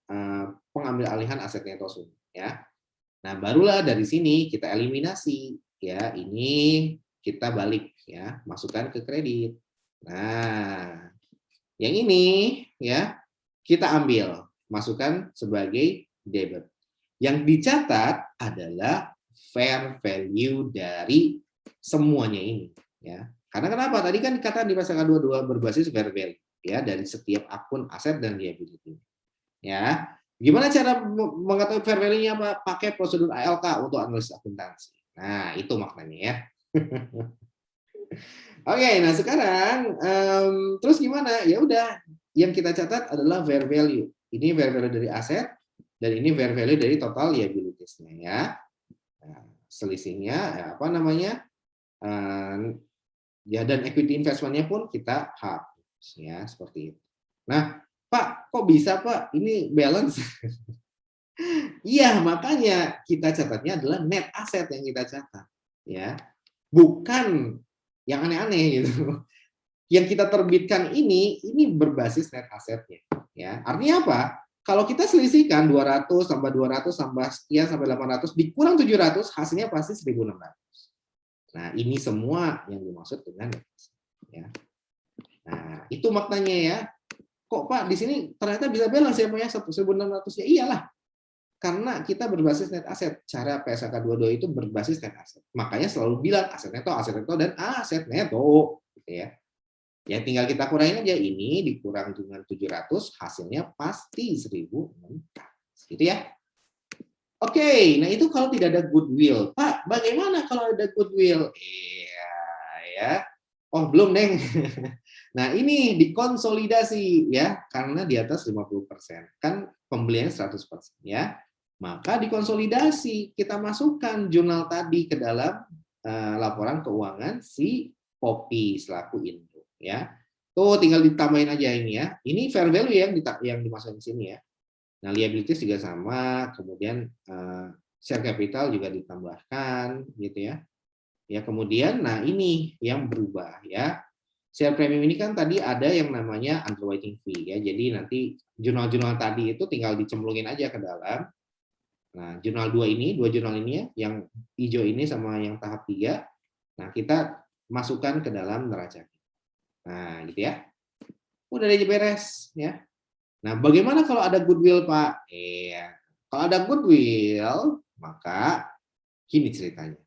Speaker 1: pengambil alihan aset neto ya. Nah, barulah dari sini kita eliminasi ya, ini kita balik ya, masukkan ke kredit. Nah, yang ini ya kita ambil, masukkan sebagai debit. Yang dicatat adalah fair value dari semuanya ini ya. Karena kenapa? Tadi kan dikatakan di pasal 22 berbasis fair value ya dari setiap akun aset dan liability. Ya, gimana cara mengetahui fair value-nya Pak? Pakai prosedur ALK untuk analisis akuntansi. Nah, itu maknanya ya. Oke, nah sekarang terus gimana? Ya udah, yang kita catat adalah fair value. Ini fair value dari aset dan ini fair value dari total liabilities-nya ya. Nah, selisihnya ya, apa namanya? Ya dan equity investment-nya pun kita hapus ya seperti itu. Nah, Pak, kok bisa Pak? Ini balance. Iya, makanya kita catatnya adalah net asset yang kita catat, ya. Bukan yang aneh-aneh gitu. Yang kita terbitkan ini berbasis net asetnya, ya. Artinya apa? Kalau kita selisihkan 200 tambah 200 tambah sekian sampai 800 dikurang 700, hasilnya pasti 1.600. Nah, ini semua yang dimaksud dengan net asset, ya. Nah, itu maknanya ya. Kok Pak di sini ternyata bisa balance ya Pak ya 1.600 ya? Iyalah. Karena kita berbasis net aset. Cara PSAK 22 itu berbasis net aset. Makanya selalu bilang aset neto, dan aset neto. Gitu ya. Ya tinggal kita kurangin aja ini dikurang dengan 700 hasilnya pasti 1.600 gitu ya. Oke, nah itu kalau tidak ada goodwill. Pak, bagaimana kalau ada goodwill? Iya, ya. Oh, belum, Neng. Nah, ini dikonsolidasi ya, karena di atas 50%. Kan pembelian 100% ya. Maka dikonsolidasi, kita masukkan jurnal tadi ke dalam laporan keuangan si Poppy selaku Indo ya. Tuh tinggal ditambahin aja ini ya. Ini fair value yang dimasukkan di sini ya. Nah, liabilities juga sama, kemudian share capital juga ditambahkan gitu ya. Ya, kemudian nah ini yang berubah ya. Share premium ini kan tadi ada yang namanya underwriting fee ya. Jadi nanti jurnal-jurnal tadi itu tinggal dicemplungin aja ke dalam. Nah, jurnal dua jurnal ini ya, yang hijau ini sama yang tahap 3. Nah, kita masukkan ke dalam neraca. Nah, gitu ya. Udah aja beres ya. Nah, bagaimana kalau ada goodwill, Pak? Iya. Kalau ada goodwill, maka gini ceritanya.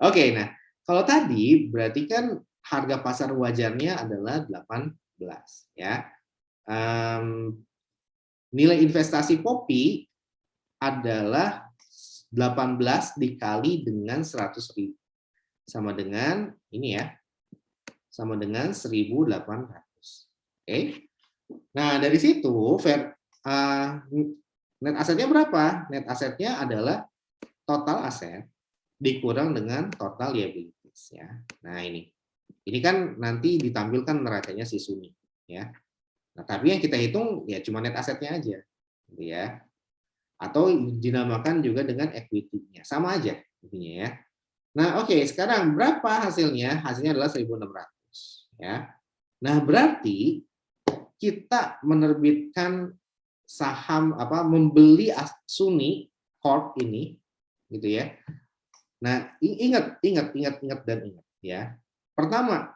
Speaker 1: Oke, nah, kalau tadi berarti kan harga pasar wajarnya adalah 18 ya. Nilai investasi Poppy adalah 18 dikali dengan 100.000 sama dengan ini ya. Sama dengan 1.800. Oke. Nah, dari situ net asetnya berapa? Net asetnya adalah total aset dikurang dengan total liabilities ya. Nah, ini. Ini kan nanti ditampilkan neracanya si Suni ya. Nah, tapi yang kita hitung ya cuma net asetnya aja gitu ya. Atau dinamakan juga dengan equity-nya. Sama aja intinya ya. Nah, oke, sekarang berapa hasilnya? Hasilnya adalah 1.600 ya. Nah, berarti kita menerbitkan saham membeli Suni Corp ini gitu ya. Nah, ingat ya. Pertama,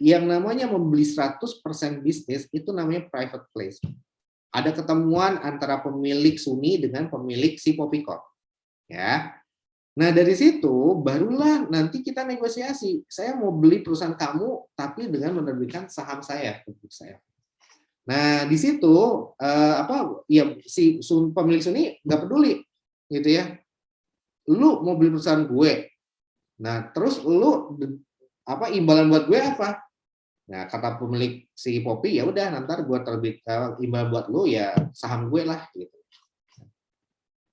Speaker 1: yang namanya membeli 100% bisnis itu namanya private placement. Ada ketemuan antara pemilik Suni dengan pemilik si Poppy Corp. Ya. Nah, dari situ barulah nanti kita negosiasi. Saya mau beli perusahaan kamu tapi dengan menerbitkan saham saya untuk saya. Nah, di situ si pemilik Suni nggak peduli gitu ya. Lu mau beli perusahaan gue. Nah, terus lu imbalan buat gue apa? Nah, kata pemilik si Poppy, ya udah nanti gue terbit imbal buat lu ya saham gue lah gitu.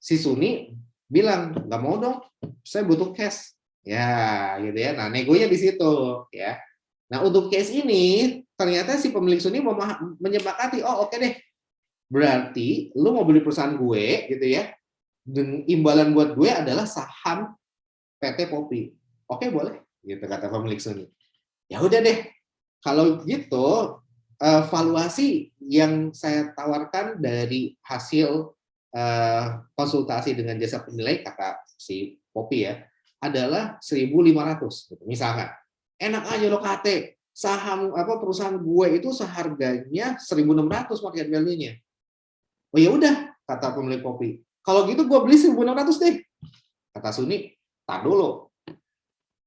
Speaker 1: Si Suni bilang nggak mau dong, saya butuh cash. Ya, gitu ya. Nah, negonya di situ ya. Nah, untuk case ini ternyata si pemilik Suni mau menyepakati, oh oke deh. Berarti lu mau beli perusahaan gue gitu ya. Dan imbalan buat gue adalah saham PT Poppy. Oke, boleh, gitu kata pemilik Suni. Ya udah deh. Kalau gitu, valuasi yang saya tawarkan dari hasil konsultasi dengan jasa penilai kata si Poppy ya, adalah 1.500 gitu. Misalkan, enak aja lo KT, saham perusahaan gue itu seharganya 1.600 market value-nya. Oh ya udah, kata pemilik Poppy. Kalau gitu gue beli 1.600 deh. Kata Suni, tar dulu.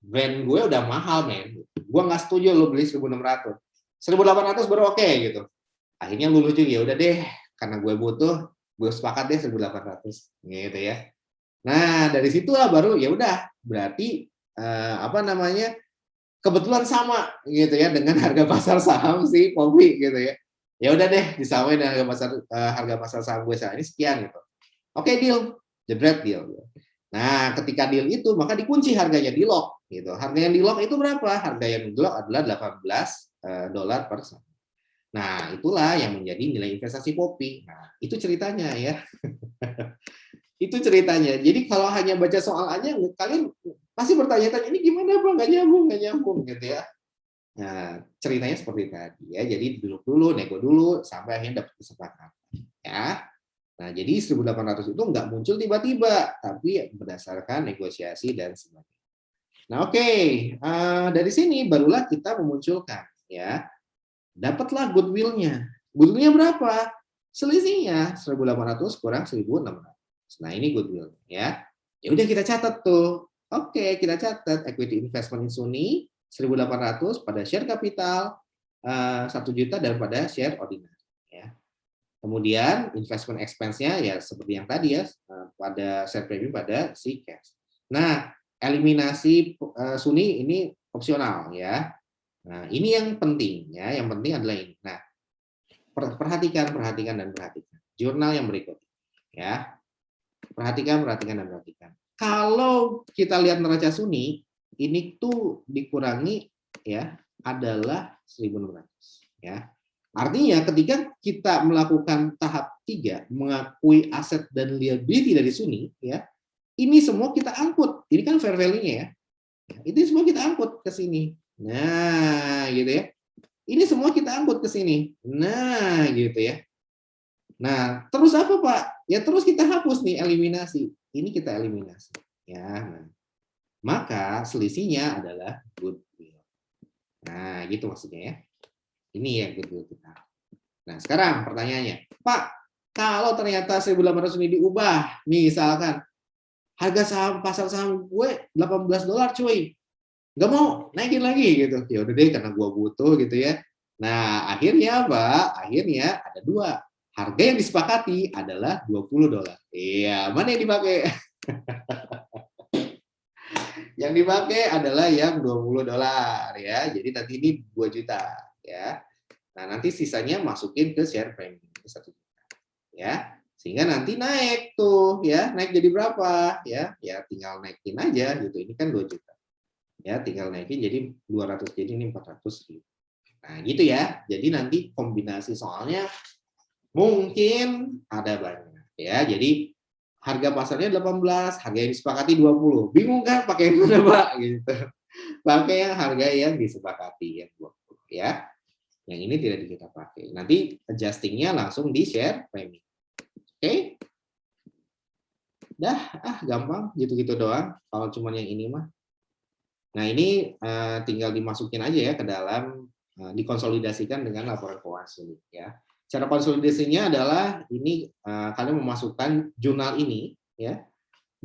Speaker 1: Brand gue udah mahal, men. Gue nggak setuju lo beli 1.600. 1.800 baru oke gitu. Akhirnya lu lucu, ya udah deh, karena gue butuh, gue sepakat deh 1.800 gitu ya. Nah, dari situlah baru ya udah, berarti kebetulan sama gitu ya dengan harga pasar saham si Poppy gitu ya. Ya udah deh, disamain dengan harga pasar saham gue saat ini sekian gitu. Oke, deal. Jebret, deal. Nah, ketika deal itu maka dikunci harganya, di lock gitu. Harga yang di lock itu berapa? Harga yang di lock adalah $18 per saham. Nah, itulah yang menjadi nilai investasi Poppy. Nah, itu ceritanya ya. Itu ceritanya. Jadi kalau hanya baca soal aja, kalian pasti bertanya-tanya, ini gimana Bang? Nggak nyambung gitu ya. Nah, ceritanya seperti tadi ya. Jadi duduk dulu, nego dulu, sampai akhirnya dapat kesepakatan. Ya. Nah, jadi 1.800 itu nggak muncul tiba-tiba, tapi berdasarkan negosiasi dan sebagainya. Nah, oke. Dari sini barulah kita memunculkan ya. Dapatlah goodwill-nya. Goodwill-nya berapa? Selisihnya 1.800 kurang 1.600. Nah, ini goodwill ya. Ya udah kita catat tuh. Oke, kita catat equity investment in Suni 1.800 pada share kapital 1 juta dan pada share ordinary ya. Kemudian investment expense-nya ya seperti yang tadi ya, pada share premium pada si cash. Nah, eliminasi Suni ini opsional ya. Nah, ini yang penting ya, yang penting adalah ini. Nah, perhatikan. Jurnal yang berikut ya. Perhatikan. Kalau kita lihat neraca Suni, ini tuh dikurangi ya adalah 1.600 ya. Artinya ketika kita melakukan tahap 3, mengakui aset dan liability dari Suni ya, ini semua kita angkut. Ini kan fair value-nya ya. Ini semua kita angkut ke sini. Nah, gitu ya. Ini semua kita angkut ke sini. Nah, gitu ya. Nah, terus apa, Pak? Ya terus kita hapus nih, eliminasi. Ini kita eliminasi. Ya, nah. Maka selisihnya adalah goodwill. Nah, gitu maksudnya ya. Ini ya goodwill kita. Nah, sekarang pertanyaannya, Pak, kalau ternyata 1.800 ini diubah, misalkan harga saham pasar saham gue $18 cuy, nggak mau naikin lagi gitu, ya udah deh karena gue butuh gitu ya. Nah, akhirnya apa? Akhirnya ada dua, harga yang disepakati adalah $20. Iya, mana yang dipakai? Yang dipakai adalah yang $20 ya. Jadi nanti ini 2 juta ya. Nah, nanti sisanya masukin ke share premium 1 juta ya. Sehingga nanti naik tuh ya, naik jadi berapa ya? Ya tinggal naikin aja gitu. Ini kan 2 juta. Ya, tinggal naikin jadi 200, jadi ini 400.000. Nah, gitu ya. Jadi nanti kombinasi soalnya mungkin ada banyak ya. Jadi harga pasarnya 18, harga yang disepakati 20. Bingung kan pakai yang mana, Pak? Gitu. Pakai yang harga yang disepakati yang 20 ya. Yang ini tidak kita pakai. Nanti adjusting-nya langsung di share premium. Oke? Dah, gampang gitu-gitu doang. Kalau cuma yang ini mah. Nah, ini tinggal dimasukin aja ya ke dalam, dikonsolidasikan dengan laporan keuangan Suni ya. Cara konsolidasinya adalah ini kalian memasukkan jurnal ini ya,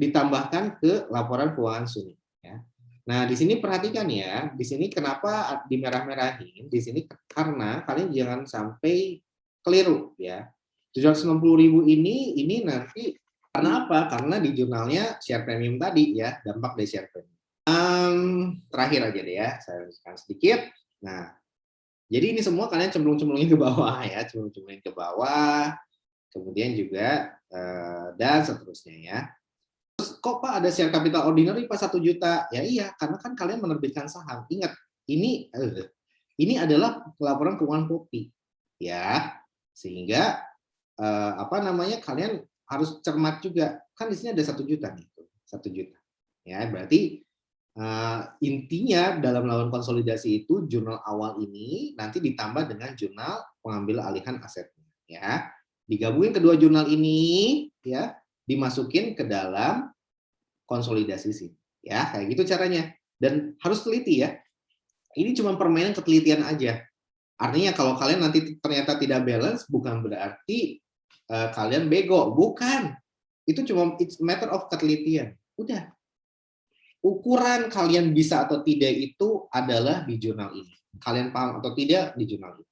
Speaker 1: ditambahkan ke laporan keuangan Suni ya. Nah, di sini perhatikan ya, di sini kenapa dimerah-merahin, di sini karena kalian jangan sampai keliru ya. 760.000 ini nanti karena apa? Karena di jurnalnya share premium tadi ya, dampak dari share premium. Terakhir aja deh ya, saya ulangi sedikit. Nah, jadi ini semua kalian cemplung-cemplungin ke bawah ya, cemplung-cemplungin ke bawah, kemudian juga dan seterusnya ya. Terus kok Pak ada share capital ordinary Pak 1 juta? Ya iya, karena kan kalian menerbitkan saham. Ingat, ini adalah laporan keuangan Poppy ya. Sehingga kalian harus cermat juga. Kan di sini ada 1 juta nih, 1 juta. Ya, berarti intinya dalam melakukan konsolidasi itu jurnal awal ini nanti ditambah dengan jurnal pengambil alihan asetnya ya. Digabungin kedua jurnal ini ya, dimasukin ke dalam konsolidasi sih ya, kayak gitu caranya. Dan harus teliti ya, ini cuma permainan ketelitian aja. Artinya kalau kalian nanti ternyata tidak balance, bukan berarti kalian bego, bukan. Itu cuma it's matter of ketelitian. Udah. Ukuran kalian bisa atau tidak itu adalah di jurnal ini. kalian paham atau tidak di jurnal ini.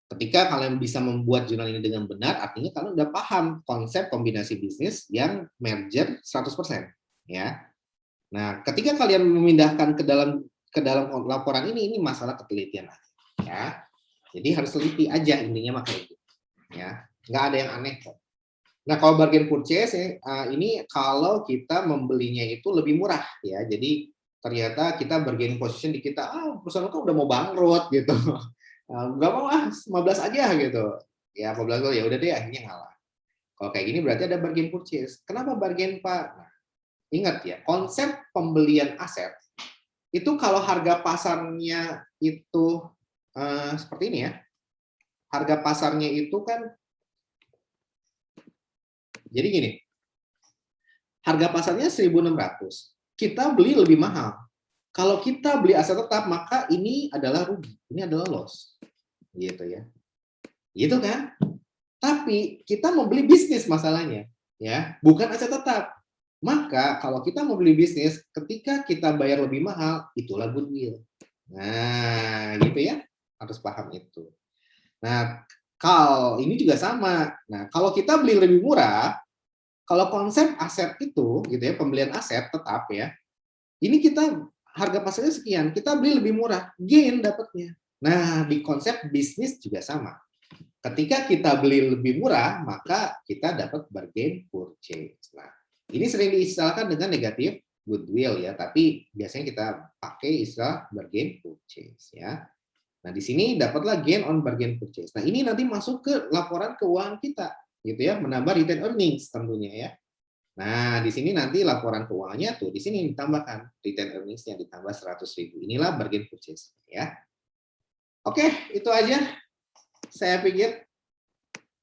Speaker 1: Ketika kalian bisa membuat jurnal ini dengan benar, artinya kalian udah paham konsep kombinasi bisnis yang merger 100%. Ya. Nah, ketika kalian memindahkan ke dalam laporan ini masalah ketelitian aja. Ya. Jadi harus teliti aja intinya makanya itu. Ya. Nggak ada yang aneh kok. Nah, kalau bargain purchase ini kalau kita membelinya itu lebih murah ya. Jadi ternyata kita bargain position di kita, perusahaan kok udah mau bangkrut gitu. Nggak mau 15 aja gitu. Ya 15 ya udah deh akhirnya ngalah. Kalau kayak gini berarti ada bargain purchase. Kenapa bargain, Pak? Nah, ingat ya, konsep pembelian aset itu kalau harga pasarnya itu seperti ini ya. Harga pasarnya itu kan jadi gini. Harga pasarnya 1.600. Kita beli lebih mahal. Kalau kita beli aset tetap, maka ini adalah rugi. Ini adalah loss. Gitu ya. Gitu kan? Tapi kita mau beli bisnis masalahnya, ya, bukan aset tetap. Maka kalau kita mau beli bisnis, ketika kita bayar lebih mahal, itulah goodwill. Nah, gitu ya, harus paham itu. Nah, kalau ini juga sama. Nah, kalau kita beli lebih murah, kalau konsep aset itu, gitu ya, pembelian aset tetap ya, ini kita harga pasarnya sekian, kita beli lebih murah, gain dapatnya. Nah, di konsep bisnis juga sama. Ketika kita beli lebih murah, maka kita dapat bargain purchase. Nah, ini sering diistilahkan dengan negatif goodwill ya, tapi biasanya kita pakai istilah bargain purchase ya. Nah, di sini dapatlah gain on bargain purchase. Nah, ini nanti masuk ke laporan keuangan kita, gitu ya, menambah retained earnings tentunya ya. Nah, di sini nanti laporan keuangannya tuh, di sini ditambahkan retained earnings-nya ditambah 100.000. Inilah bargain purchase ya. Oke, itu aja saya pikir